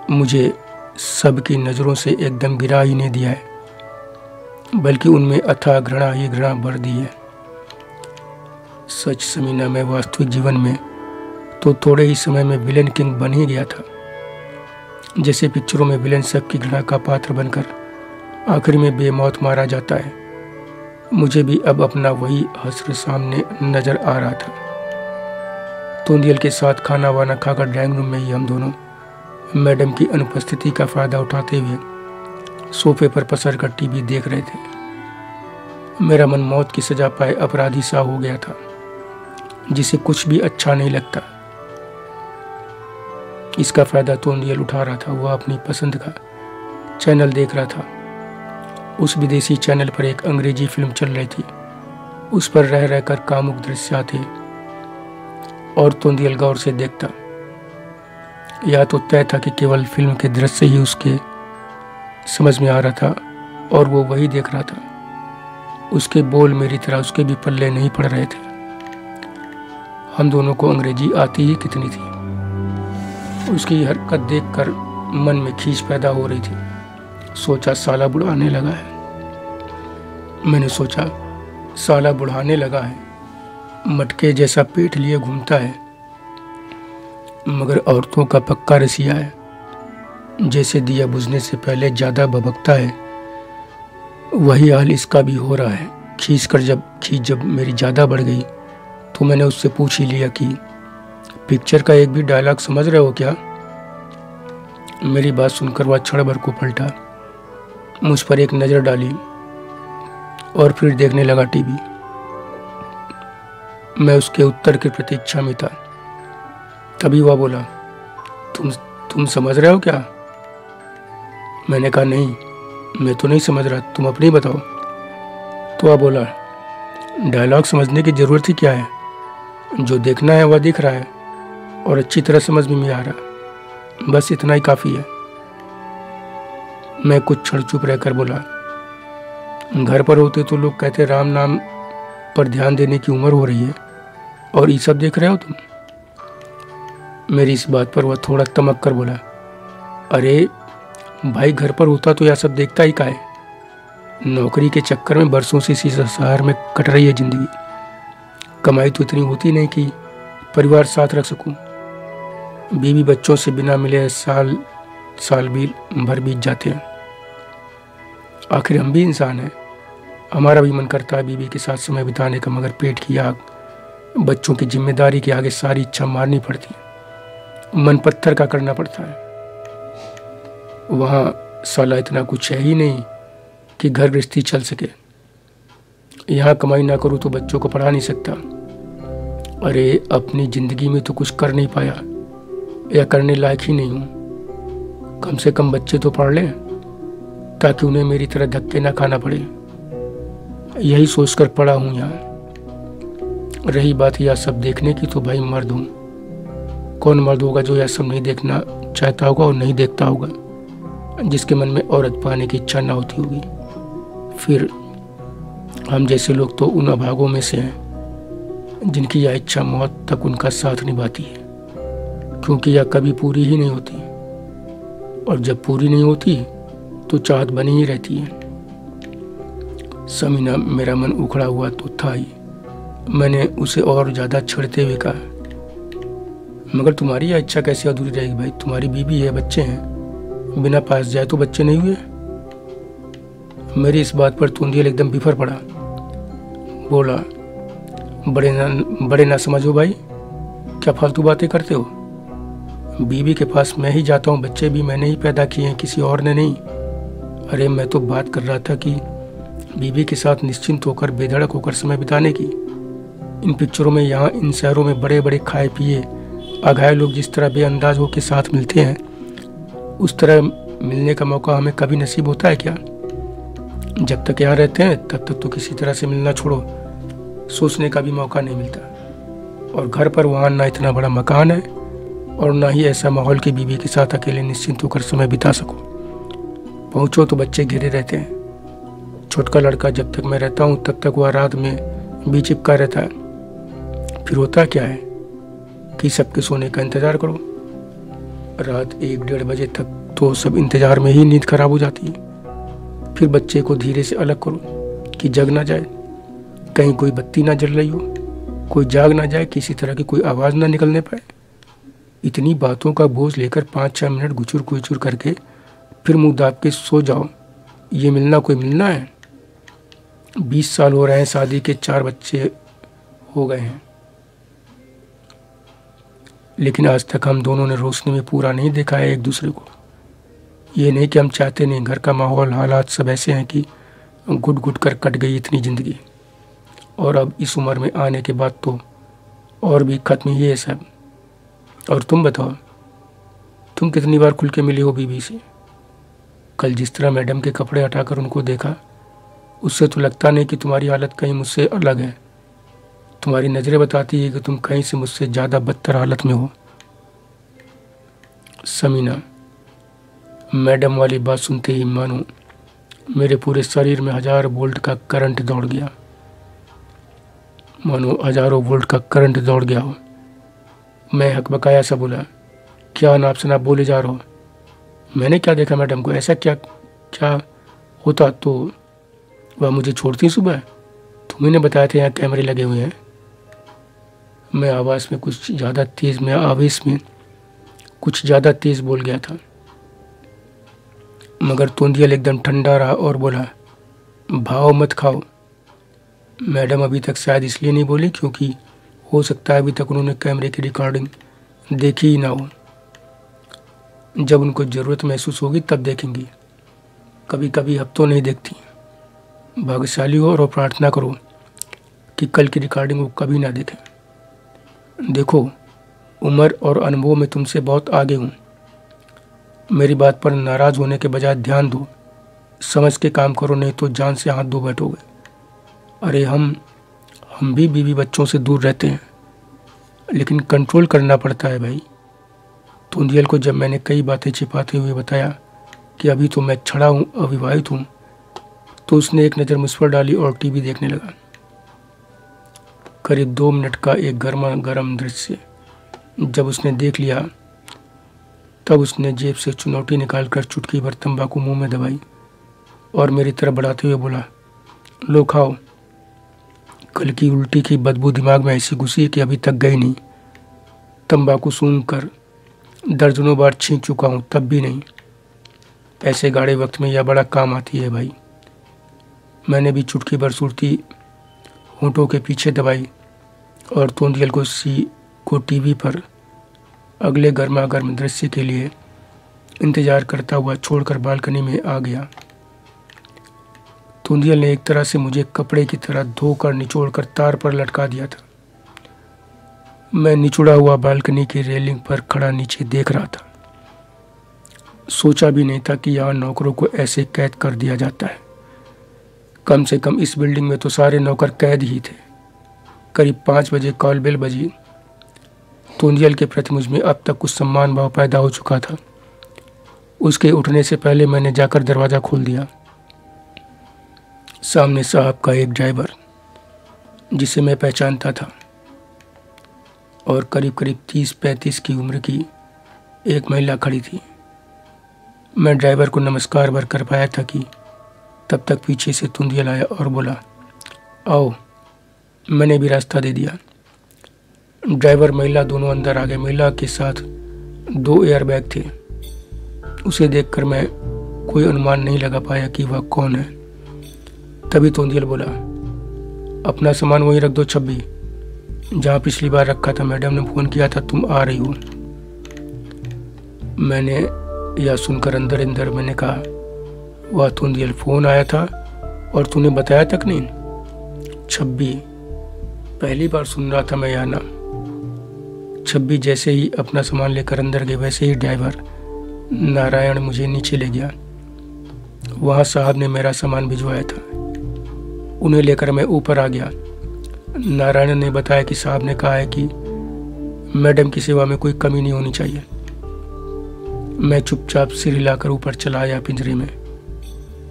मुझे सबकी नज़रों से एकदम गिरा ही नहीं दिया है, बल्कि उनमें अथाह घृणा ही घृणा भर दी है। सच समीना, मैं वास्तविक जीवन में तो थोड़े ही समय में विलेन किंग बन ही गया था। जैसे पिक्चरों में विलेन सबकी घृणा का पात्र बनकर आखिर में बेमौत मारा जाता है, मुझे भी अब अपना वही हश्र सामने नजर आ रहा था। तोंदियल के साथ खाना वाना खाकर ड्राइंग रूम में ही हम दोनों मैडम की अनुपस्थिति का फायदा उठाते हुए सोफे पर पसर कर टीवी देख रहे थे। मेरा मन मौत की सजा पाए अपराधी सा हो गया था, जिसे कुछ भी अच्छा नहीं लगता। इसका फायदा तोंदियल उठा रहा था। वह अपनी पसंद का चैनल देख रहा था। उस विदेशी चैनल पर एक अंग्रेजी फिल्म चल रही थी। उस पर रह रहकर कामुक दृश्य आते और तोंदियल गौर से देखता। यह तो तय था कि केवल फिल्म के दृश्य ही उसके समझ में आ रहा था और वो वही देख रहा था। उसके बोल मेरी तरह उसके भी पल्ले नहीं पड़ रहे थे। हम दोनों को अंग्रेजी आती ही कितनी थी। उसकी हरकत देखकर मन में खींच पैदा हो रही थी। सोचा साला बुढ़ाने लगा है। मैंने सोचा साला बुढ़ाने लगा है। मटके जैसा पेट लिए घूमता है, मगर औरतों का पक्का रसिया है। जैसे दिया बुझने से पहले ज्यादा भभकता है, वही हाल इसका भी हो रहा है। खींच जब मेरी ज्यादा बढ़ गई तो मैंने उससे पूछ ही लिया कि पिक्चर का एक भी डायलॉग समझ रहे हो क्या? मेरी बात सुनकर वह क्षण भर को पलटा, मुझ पर एक नजर डाली और फिर देखने लगा टीवी। मैं उसके उत्तर की प्रतीक्षा में था। तभी वह बोला, तुम समझ रहे हो क्या? मैंने कहा नहीं, मैं तो नहीं समझ रहा, तुम अपनी बताओ। तो वह बोला, डायलॉग समझने की जरूरत ही क्या है? जो देखना है वह दिख रहा है और अच्छी तरह समझ में आ रहा। बस इतना ही काफी है। मैं कुछ क्षण चुप रहकर बोला, घर पर होते तो लोग कहते राम नाम पर ध्यान देने की उम्र हो रही है और ये सब देख रहे हो तुम। मेरी इस बात पर वह थोड़ा तमक कर बोला, अरे भाई, घर पर होता तो यह सब देखता ही का है। नौकरी के चक्कर में बरसों से इसी शहर में कट रही है जिंदगी। कमाई तो इतनी होती नहीं कि परिवार साथ रख सकूं। बीवी बच्चों से बिना मिले साल भर बीत जाते हैं। आखिर हम भी इंसान हैं। हमारा भी मन करता है बीवी के साथ समय बिताने का, मगर पेट की आग, बच्चों की जिम्मेदारी के आगे सारी इच्छा मारनी पड़ती है। मन पत्थर का करना पड़ता है। वहाँ साला इतना कुछ है ही नहीं कि घर गृहस्थी चल सके। यहाँ कमाई ना करूँ तो बच्चों को पढ़ा नहीं सकता। अरे अपनी जिंदगी में तो कुछ कर नहीं पाया या करने लायक ही नहीं हूँ। कम से कम बच्चे तो पढ़ लें ताकि उन्हें मेरी तरह धक्के ना खाना पड़े। यही सोचकर पड़ा हूँ यहाँ। रही बात यह सब देखने की, तो भाई मर्द हूँ। कौन मर्द होगा जो यह सब नहीं देखना चाहता होगा और नहीं देखता होगा, जिसके मन में औरत पाने की इच्छा ना होती होगी। फिर हम जैसे लोग तो उन अभागों में से हैं जिनकी यह इच्छा मौत तक उनका साथ निभाती है, क्योंकि यह कभी पूरी ही नहीं होती, और जब पूरी नहीं होती तो चाहत बनी ही रहती है। समीना, मेरा मन उखड़ा हुआ तो था ही। मैंने उसे और ज़्यादा छेड़ते हुए कहा, मगर तुम्हारी यह इच्छा कैसे अधूरी रहेगी भाई? तुम्हारी बीवी है, बच्चे हैं, बिना पास जाए तो बच्चे नहीं हुए? मेरी इस बात पर तोंदियल एकदम बिफर पड़ा। बोला, बड़े ना समझो भाई, क्या फालतू बातें करते हो? बीवी के पास मैं ही जाता हूँ, बच्चे भी मैंने ही पैदा किए हैं, किसी और ने नहीं। अरे मैं तो बात कर रहा था कि बीवी के साथ निश्चिंत होकर, बेधड़क होकर समय बिताने की। इन पिक्चरों में, यहाँ इन शहरों में बड़े बड़े खाए पिए अघाए लोग जिस तरह बेअंदाज होकर साथ मिलते हैं, उस तरह मिलने का मौका हमें कभी नसीब होता है क्या? जब तक यहाँ रहते हैं तब तक तो किसी तरह से मिलना छोड़ो, सोचने का भी मौका नहीं मिलता। और घर पर वहाँ ना इतना बड़ा मकान है और ना ही ऐसा माहौल कि बीवी के साथ अकेले निश्चिंत होकर समय बिता सको। पहुँचो तो बच्चे घिरे रहते हैं। छोटका लड़का जब तक मैं रहता हूँ तब तक वह रात में भी चिपका रहता है। फिर होता क्या है कि सबके सोने का इंतज़ार करो। रात 1-1:30 बजे तक तो सब इंतज़ार में ही नींद खराब हो जाती है। फिर बच्चे को धीरे से अलग करो कि जग ना जाए, कहीं कोई बत्ती ना जल रही हो, कोई जाग ना जाए, किसी तरह की कोई आवाज़ ना निकलने पाए। इतनी बातों का बोझ लेकर 5-6 मिनट गुचुर कुचुर करके फिर मुँह दाब के सो जाओ, ये मिलना कोई मिलना है? 20 साल हो रहे हैं शादी के, 4 बच्चे हो गए हैं, लेकिन आज तक हम दोनों ने रोशनी में पूरा नहीं देखा है एक दूसरे को। ये नहीं कि हम चाहते नहीं, घर का माहौल, हालात सब ऐसे हैं कि घुट घुट कर कट गई इतनी ज़िंदगी। और अब इस उम्र में आने के बाद तो और भी ख़त्म ही है सब। और तुम बताओ, तुम कितनी बार खुल के मिली हो बीवी से? कल जिस तरह मैडम के कपड़े हटाकर उनको देखा, उससे तो लगता नहीं कि तुम्हारी हालत कहीं मुझसे अलग है। तुम्हारी नज़रें बताती है कि तुम कहीं से मुझसे ज़्यादा बदतर हालत में हो। समीना, मैडम वाली बात सुनते ही मानो मेरे पूरे शरीर में 1000 वोल्ट का करंट दौड़ गया, मानो हज़ारों वोल्ट का करंट दौड़ गया हो। मैं हकबकाया सा बोला, क्या नाप से नाप बोले जा रहा हो? मैंने क्या देखा मैडम को? ऐसा क्या क्या होता तो वह मुझे छोड़ती सुबह? तुम्ही ने बताया था यहाँ कैमरे लगे हुए हैं। मैं आवाज़ में कुछ ज़्यादा तेज़, मैं आवेश में कुछ ज़्यादा तेज़ बोल गया था, मगर तोंदियल एकदम ठंडा रहा और बोला, भाव मत खाओ। मैडम अभी तक शायद इसलिए नहीं बोली क्योंकि हो सकता है अभी तक उन्होंने कैमरे की रिकॉर्डिंग देखी ही ना हो। जब उनको ज़रूरत महसूस होगी तब देखेंगी, कभी कभी हफ्तों नहीं देखती। भाग्यशाली हो और प्रार्थना करो कि कल की रिकॉर्डिंग वो कभी ना देखें। देखो, उम्र और अनुभव में तुमसे बहुत आगे हूँ। मेरी बात पर नाराज़ होने के बजाय ध्यान दो, समझ के काम करो, नहीं तो जान से हाथ धो बैठोगे। अरे हम भी बीवी बच्चों से दूर रहते हैं, लेकिन कंट्रोल करना पड़ता है भाई। तोंदियल को जब मैंने कई बातें छिपाते हुए बताया कि अभी तो मैं छड़ा हूँ, अविवाहित हूँ, तो उसने एक नज़र मुझ पर डाली और टीवी देखने लगा। करीब 2 मिनट का एक गर्मा गर्म दृश्य जब उसने देख लिया, तब उसने जेब से चुनौती निकालकर चुटकी भर तंबाकू मुंह में दबाई और मेरी तरफ बढ़ाते हुए बोला, लो खाओ। कल की उल्टी की बदबू दिमाग में ऐसी घुसी कि अभी तक गई नहीं। तंबाकू सूंघ कर दर्जनों बार छींक चुका हूँ, तब भी नहीं। ऐसे गाढ़े वक्त में यह बड़ा काम आती है भाई। मैंने भी चुटकी भर सुरती होंठों के पीछे दबाई और तोंदियल को टीवी पर अगले गर्मा गर्म दृश्य के लिए इंतजार करता हुआ छोड़कर बालकनी में आ गया। तोंदियल ने एक तरह से मुझे कपड़े की तरह धोकर निचोड़कर तार पर लटका दिया था। मैं निचुड़ा हुआ बालकनी की रेलिंग पर खड़ा नीचे देख रहा था। सोचा भी नहीं था कि यहाँ नौकरों को ऐसे कैद कर दिया जाता है। कम से कम इस बिल्डिंग में तो सारे नौकर कैद ही थे। करीब 5 बजे कॉल बेल बजी। तोंदियल के प्रति मुझ में अब तक कुछ सम्मान भाव पैदा हो चुका था। उसके उठने से पहले मैंने जाकर दरवाज़ा खोल दिया। सामने साहब का एक ड्राइवर, जिसे मैं पहचानता था, और करीब करीब 30-35 की उम्र की एक महिला खड़ी थी। मैं ड्राइवर को नमस्कार भर कर पाया था कि तब तक पीछे से तुंदियल आया और बोला, आओ। मैंने भी रास्ता दे दिया। ड्राइवर, महिला दोनों अंदर आ गए। महिला के साथ 2 एयरबैग थे। उसे देखकर मैं कोई अनुमान नहीं लगा पाया कि वह कौन है। तभी तुंदियल बोला, अपना सामान वहीं रख दो छब्बी, जहाँ पिछली बार रखा था। मैडम ने फ़ोन किया था, तुम आ रही हो। मैंने यह सुनकर अंदर अंदर मैंने कहा, वह तुंदियल, फ़ोन आया था और तूने बताया तक नहीं? छब्बी, पहली बार सुन रहा था मैं यह नाम। छब्बी जैसे ही अपना सामान लेकर अंदर गए, वैसे ही ड्राइवर नारायण मुझे नीचे ले गया। वहाँ साहब ने मेरा सामान भिजवाया था। उन्हें लेकर मैं ऊपर आ गया। नारायण ने बताया कि साहब ने कहा है कि मैडम की सेवा में कोई कमी नहीं होनी चाहिए। मैं चुपचाप सिर हिलाकर ऊपर चला आया पिंजरे में।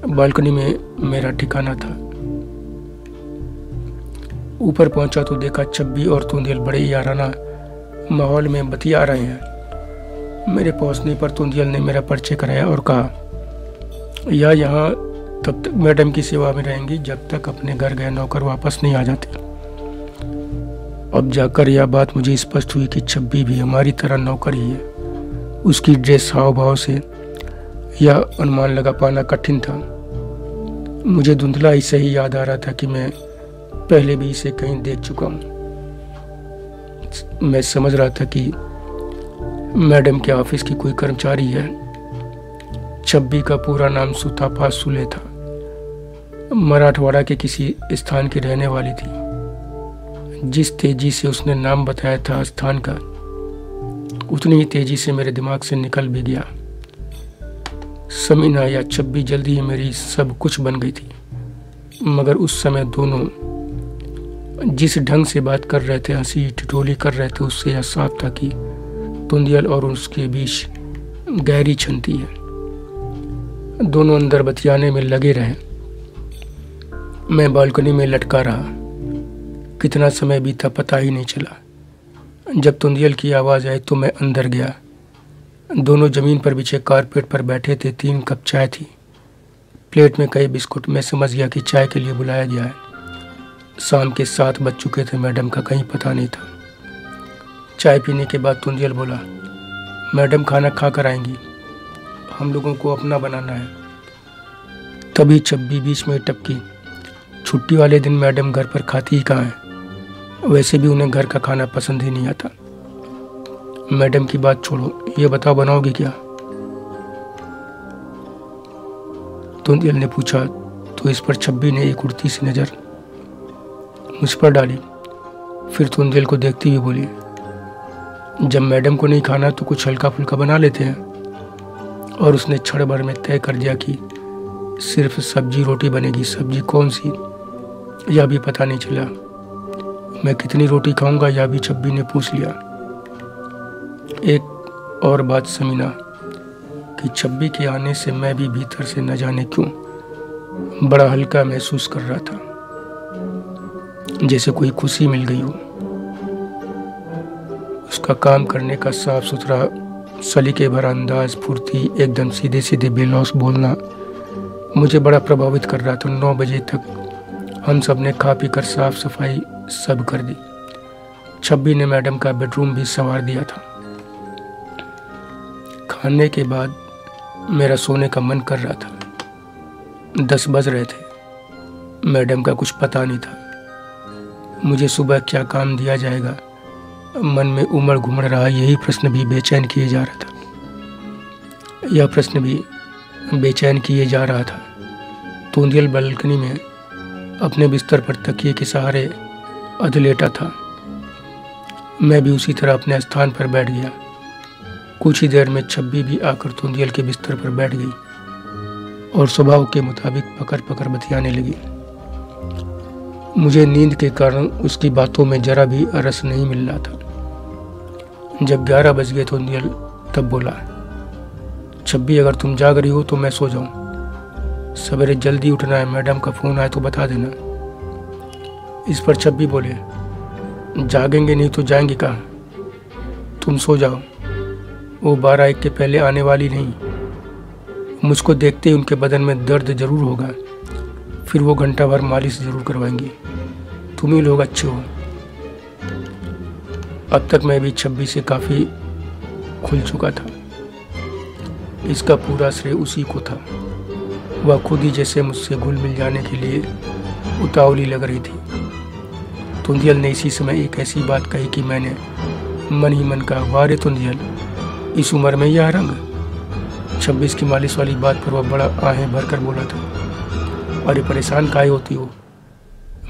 बालकनी में मेरा ठिकाना था। ऊपर पहुंचा तो देखा छब्बी और तुंदियल बड़े याराना माहौल में बतिया रहे हैं। मेरे पहुंचने पर तुंदियल ने मेरा परिचय कराया और कहा, यह यहाँ तब तक मैडम की सेवा में रहेंगी जब तक अपने घर गए नौकर वापस नहीं आ जाते। अब जाकर यह बात मुझे स्पष्ट हुई कि छब्बी भी हमारी तरह नौकर ही है। उसकी ड्रेस, हाव भाव से यह अनुमान लगा पाना कठिन था। मुझे धुंधला ही सही याद आ रहा था कि मैं पहले भी इसे कहीं देख चुका हूँ। मैं समझ रहा था कि मैडम के ऑफिस की कोई कर्मचारी है। छब्बी का पूरा नाम सुतापा सुले था। मराठवाड़ा के किसी स्थान की रहने वाली थी। जिस तेजी से उसने नाम बताया था स्थान का, उतनी ही तेजी से मेरे दिमाग से निकल भी गया। समीना या छब्बी जल्दी ही मेरी सब कुछ बन गई थी। मगर उस समय दोनों जिस ढंग से बात कर रहे थे, हंसी ठिठोली कर रहे थे, उससे यह साफ था कि तुंदियल और उसके बीच गहरी छनती है। दोनों अंदर बतियाने में लगे रहे। मैं बालकनी में लटका रहा। कितना समय बीता पता ही नहीं चला। जब तुंदियल की आवाज़ आई तो मैं अंदर गया। दोनों जमीन पर बिछे कारपेट पर बैठे थे। 3 कप चाय थी, प्लेट में कई बिस्कुट। मैं समझ गया कि चाय के लिए बुलाया गया है। शाम के 7 बज चुके थे। मैडम का कहीं पता नहीं था। चाय पीने के बाद तुंदियल बोला, मैडम खाना खा कर आएंगी, हम लोगों को अपना बनाना है। तभी छब्बी बीच में टपकी, छुट्टी वाले दिन मैडम घर पर खाती ही कहाँ है? वैसे भी उन्हें घर का खाना पसंद ही नहीं आता। मैडम की बात छोड़ो, ये बताओ बनाओगे क्या? तुंदियल ने पूछा तो इस पर छब्बी ने एक उड़ती सी नज़र मुझ पर डाली। फिर तुंदियल को देखती हुई बोली, जब मैडम को नहीं खाना तो कुछ हल्का फुल्का बना लेते हैं। और उसने क्षण भर में तय कर दिया कि सिर्फ सब्जी रोटी बनेगी। सब्जी कौन सी, यह भी पता नहीं चला। मैं कितनी रोटी खाऊंगा यह भी छब्बी ने पूछ लिया। एक और बात समीना, कि छब्बी के आने से मैं भी भीतर से न जाने क्यों बड़ा हल्का महसूस कर रहा था, जैसे कोई खुशी मिल गई हो। उसका काम करने का साफ सुथरा सलीके भरा अंदाज, फुर्ती, एकदम सीधे सीधे बेलौस बोलना मुझे बड़ा प्रभावित कर रहा था। 9 बजे तक हम सब ने खा पी कर साफ सफाई सब कर दी। छब्बी ने मैडम का बेडरूम भी संवार दिया था। खाने के बाद मेरा सोने का मन कर रहा था। 10 बज रहे थे। मैडम का कुछ पता नहीं था। मुझे सुबह क्या काम दिया जाएगा, मन में उमड़ घुमड़ रहा। यही प्रश्न भी बेचैन किए जा रहा था। यह प्रश्न भी बेचैन किए जा रहा था। तुंदियल बालकनी में अपने बिस्तर पर तकिए के सहारे अधलेटा था। मैं भी उसी तरह अपने स्थान पर बैठ गया। कुछ ही देर में छब्बी भी आकर तुंदियल के बिस्तर पर बैठ गई और स्वभाव के मुताबिक पकड़ पकड़ बतियाने लगी। मुझे नींद के कारण उसकी बातों में जरा भी रस नहीं मिल रहा था। जब 11 बज गए तुंदियल तब बोला, छब्बी अगर तुम जाग रही हो तो मैं सो जाऊं। सवेरे जल्दी उठना है, मैडम का फ़ोन आए तो बता देना। इस पर छब्बी बोले, जागेंगे नहीं तो जाएंगे कहाँ? तुम सो जाओ, वो 12-1 के पहले आने वाली नहीं। मुझको देखते ही उनके बदन में दर्द जरूर होगा, फिर वो घंटा भर मालिश ज़रूर करवाएंगी। तुम ही लोग अच्छे हो। अब तक मैं भी 26 से काफ़ी खुल चुका था। इसका पूरा श्रेय उसी को था। वह खुद ही जैसे मुझसे घुल मिल जाने के लिए उतावली लग रही थी। तुंदियल ने इसी समय एक ऐसी बात कही कि मैंने मन ही मन कहा, वाह रे तुंदियल, इस उम्र में यह रंग। 26 की मालिश वाली बात पर वह बड़ा आहें भर कर बोला था, अरे परेशान काहे होती हो?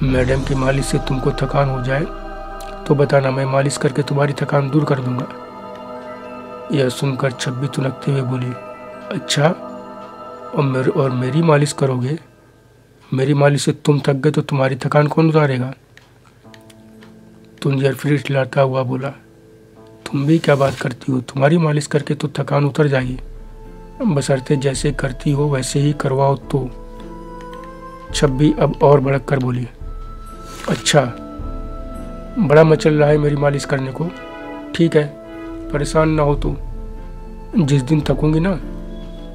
मैडम की मालिश से तुमको थकान हो जाए तो बताना, मैं मालिश करके तुम्हारी थकान दूर कर दूंगा। यह सुनकर 26 तुनकते हुए बोली, अच्छा, और मेरी मालिश करोगे? मेरी मालिश से तुम थक गए तो तुम्हारी थकान कौन उतारेगा? तुंदियल फिर चिल्लाता हुआ बोला, तुम भी क्या बात करती हो? तुम्हारी मालिश करके तो थकान उतर जाएगी, बशर्ते जैसे करती हो वैसे ही करवाओ तो। 26 अब और भड़क कर बोली, अच्छा, बड़ा मचल रहा है मेरी मालिश करने को। ठीक है, परेशान ना हो तो। जिस दिन थकूंगी ना,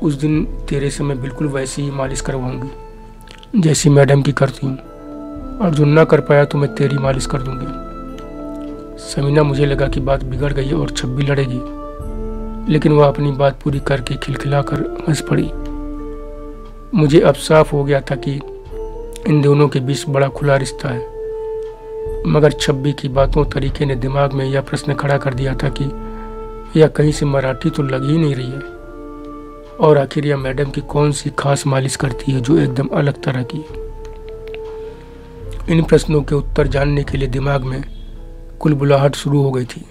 उस दिन तेरे से मैं बिल्कुल वैसी ही मालिश करवाऊंगी जैसी मैडम की करती हूँ, और जो ना कर पाया तो मैं तेरी मालिश कर दूंगी। समीना, मुझे लगा कि बात बिगड़ गई और 26 लड़ेगी, लेकिन वह अपनी बात पूरी करके खिलखिलाकर हंस पड़ी। मुझे अब साफ हो गया था कि इन दोनों के बीच बड़ा खुला रिश्ता है, मगर 26 की बातों तरीके ने दिमाग में यह प्रश्न खड़ा कर दिया था कि यह कहीं से मराठी तो लग ही नहीं रही है, और आखिर यह मैडम की कौन सी खास मालिश करती है जो एकदम अलग तरह की। इन प्रश्नों के उत्तर जानने के लिए दिमाग में कुलबुलाहट शुरू हो गई थी।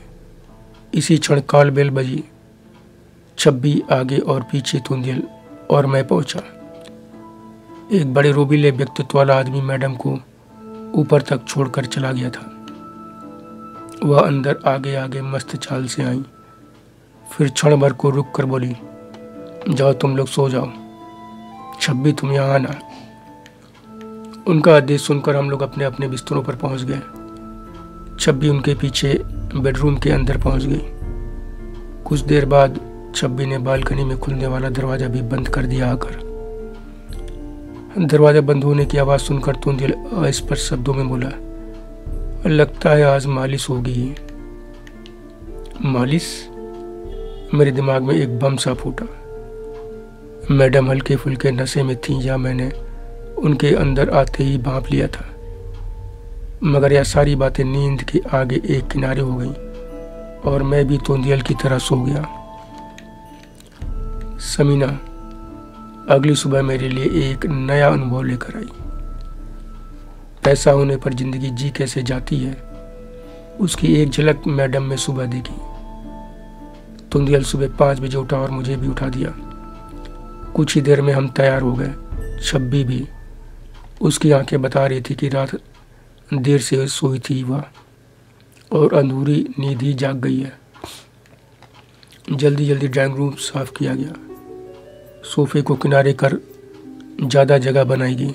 इसी क्षण काल बेल बजी। 26 आगे और पीछे तुंदियल और मैं पहुंचा। एक बड़े रोबीले व्यक्तित्व वाला आदमी मैडम को ऊपर तक छोड़कर चला गया था। वह अंदर आगे आगे मस्त चाल से आई, फिर क्षण भर को रुक कर बोली, जाओ तुम लोग सो जाओ, 26 तुम यहाँ आना। उनका आदेश सुनकर हम लोग अपने अपने बिस्तरों पर पहुंच गए। 26 उनके पीछे बेडरूम के अंदर पहुंच गई। कुछ देर बाद 26 ने बालकनी में खुलने वाला दरवाजा भी बंद कर दिया। आकर दरवाजा बंद होने की आवाज़ सुनकर तुंदियल अस्पष्ट शब्दों में बोला, लगता है आज मालिश होगी। मालिश? मेरे दिमाग में एक बम सा फूटा। मैडम हल्के फुल्के नशे में थी या मैंने उनके अंदर आते ही भांप लिया था, मगर यह सारी बातें नींद के आगे एक किनारे हो गई और मैं भी तुंदियल की तरह सो गया। समीना अगली सुबह मेरे लिए एक नया अनुभव लेकर आई। पैसा होने पर जिंदगी जी कैसे जाती है, उसकी एक झलक मैडम में सुबह देखी। तुंदियल सुबह 5 बजे उठा और मुझे भी उठा दिया। कुछ ही देर में हम तैयार हो गए। 26 भी। उसकी आंखें बता रही थी कि रात देर से सोई थी वह, और अधूरी नींद ही जाग गई है। जल्दी जल्दी ड्राइंग रूम साफ किया गया। सोफे को किनारे कर ज़्यादा जगह बनाई गई।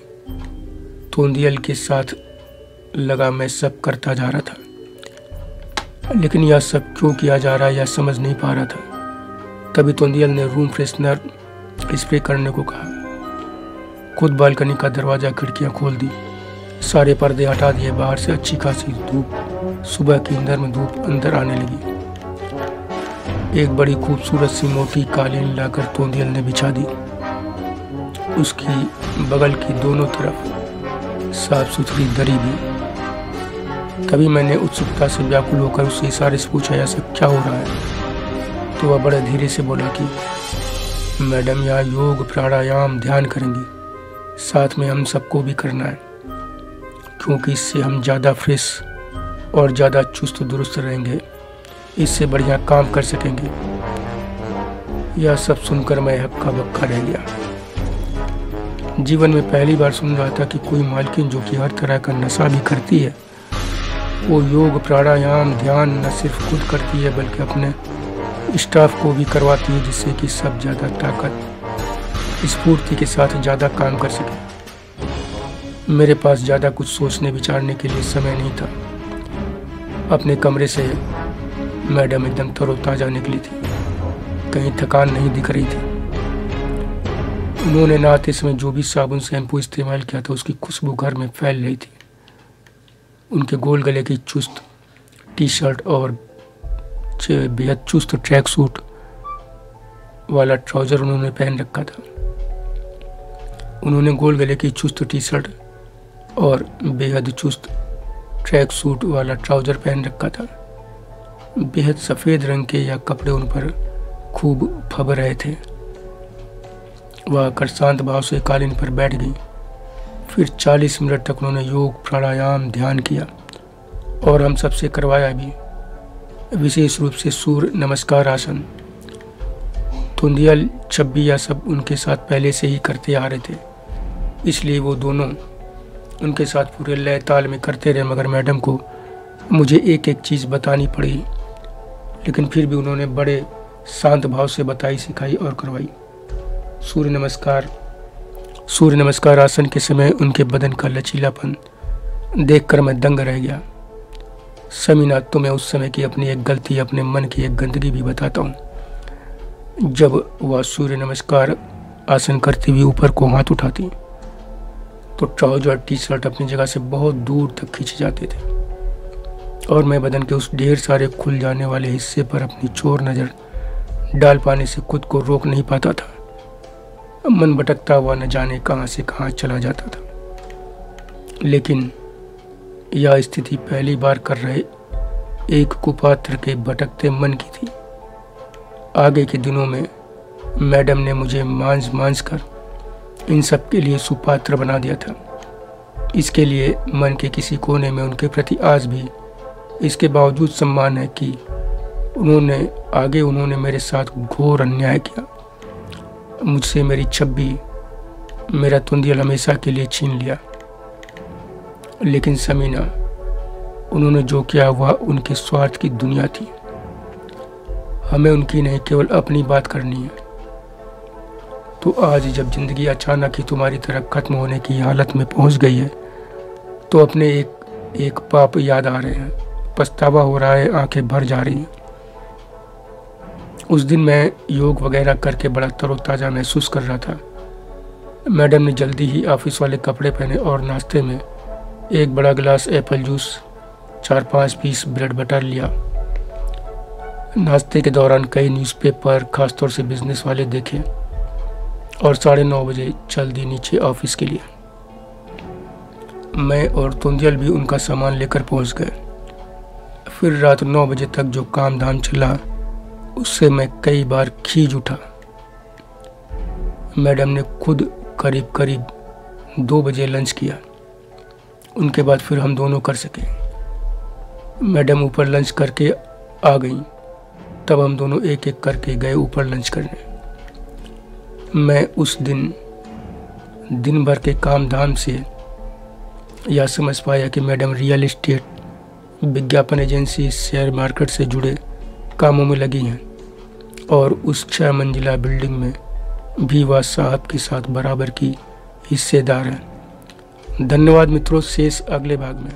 तुंदियल के साथ लगा मैं सब करता जा रहा था, लेकिन यह सब क्यों किया जा रहा है यह समझ नहीं पा रहा था। तभी तुंदियल ने रूम फ्रेशनर स्प्रे करने को कहा। खुद बालकनी का दरवाज़ा खिड़कियां खोल दी, सारे पर्दे हटा दिए। बाहर से अच्छी खासी धूप, सुबह की इंदर में धूप अंदर आने लगी। एक बड़ी खूबसूरत सी मोटी कालीन लाकर तुंदियल ने बिछा दी। उसकी बगल की दोनों तरफ साफ सुथरी दरी भी। तभी मैंने उत्सुकता से व्याकुल होकर उससे इशारे से पूछा, ऐसा क्या हो रहा है? तो वह बड़े धीरे से बोला कि मैडम यहाँ योग प्राणायाम ध्यान करेंगी, साथ में हम सबको भी करना है, क्योंकि इससे हम ज़्यादा फ्रेश और ज़्यादा चुस्त दुरुस्त रहेंगे, इससे बढ़िया काम कर सकेंगे। यह सब सुनकर मैं हक्का बक्का रह गया। जीवन में पहली बार सुन रहा था कि कोई मालकिन जो कि हर तरह का नशा भी करती है, वो योग प्राणायाम ध्यान न सिर्फ खुद करती है बल्कि अपने स्टाफ को भी करवाती है, जिससे कि सब ज़्यादा ताकत स्फूर्ति के साथ ज़्यादा काम कर सके। मेरे पास ज़्यादा कुछ सोचने विचारने के लिए समय नहीं था। अपने कमरे से मैडम एकदम तरोताज़ा निकली थी, कहीं थकान नहीं दिख रही थी। उन्होंने नहाते समय जो भी साबुन शैम्पू इस्तेमाल किया था उसकी खुशबू घर में फैल रही थी। उनके गोल गले की चुस्त टी शर्ट और बेहद चुस्त ट्रैक सूट वाला ट्राउज़र उन्होंने पहन रखा था। उन्होंने गोल गले की चुस्त टी शर्ट और बेहद चुस्त ट्रैक सूट वाला ट्राउज़र पहन रखा था। बेहद सफ़ेद रंग के यह कपड़े उन पर खूब फब रहे थे। वह आकर शांत भाव से कालीन पर बैठ गई। फिर 40 मिनट तक उन्होंने योग, प्राणायाम, ध्यान किया और हम सबसे करवाया भी, विशेष रूप से सूर्य नमस्कार आसन। तुंदियल, छब्बी या सब उनके साथ पहले से ही करते आ रहे थे, इसलिए वो दोनों उनके साथ पूरे लय ताल में करते रहे। मगर मैडम को मुझे एक एक चीज़ बतानी पड़ी, लेकिन फिर भी उन्होंने बड़े शांत भाव से बताई, सिखाई और करवाई। सूर्य नमस्कार आसन के समय उनके बदन का लचीलापन देखकर मैं दंग रह गया। समीना, तुम्हें उस समय की अपनी एक गलती, अपने मन की एक गंदगी भी बताता हूँ। जब वह सूर्य नमस्कार आसन करती हुई ऊपर को हाथ उठाती तो ट्राउजर, टी शर्ट अपनी जगह से बहुत दूर तक खींच जाते थे और मैं बदन के उस ढेर सारे खुल जाने वाले हिस्से पर अपनी चोर नज़र डाल पाने से खुद को रोक नहीं पाता था। मन भटकता हुआ न जाने कहाँ से कहाँ चला जाता था। लेकिन यह स्थिति पहली बार कर रहे एक कुपात्र के भटकते मन की थी। आगे के दिनों में मैडम ने मुझे मांझ कर इन सब के लिए सुपात्र बना दिया था। इसके लिए मन के किसी कोने में उनके प्रति आज भी इसके बावजूद सम्मान है कि उन्होंने मेरे साथ घोर अन्याय किया। मुझसे मेरी छब्बी, मेरा तुंदियल हमेशा के लिए छीन लिया। लेकिन समीना, उन्होंने जो किया वह उनके स्वार्थ की दुनिया थी। हमें उनकी नहीं, केवल अपनी बात करनी है। तो आज जब जिंदगी अचानक ही तुम्हारी तरह खत्म होने की हालत में पहुंच गई है तो अपने एक पाप याद आ रहे हैं, पछतावा हो रहा है, आंखें भर जा रही हैं। उस दिन मैं योग वगैरह करके बड़ा तरोताज़ा महसूस कर रहा था। मैडम ने जल्दी ही ऑफिस वाले कपड़े पहने और नाश्ते में एक बड़ा glass apple juice, 4-5 piece bread butter लिया। नाश्ते के दौरान कई न्यूज़पेपर, खासतौर से बिजनेस वाले देखे और 9:30 बजे चल दी नीचे ऑफिस के लिए। मैं और तुंदियल भी उनका सामान लेकर पहुंच गए। फिर रात 9 बजे तक जो काम धाम चला उससे मैं कई बार खींच उठा। मैडम ने खुद करीब 2 बजे लंच किया। उनके बाद फिर हम दोनों कर सके। मैडम ऊपर लंच करके आ गई, तब हम दोनों एक एक करके गए ऊपर लंच करने। मैं उस दिन भर के काम धाम से यह समझ पाया कि मैडम रियल एस्टेट, विज्ञापन एजेंसी, शेयर मार्केट से जुड़े कामों में लगी हैं और उस 6 मंजिला बिल्डिंग में भी वह साहब के साथ बराबर की हिस्सेदार हैं। धन्यवाद मित्रों, शेष अगले भाग में।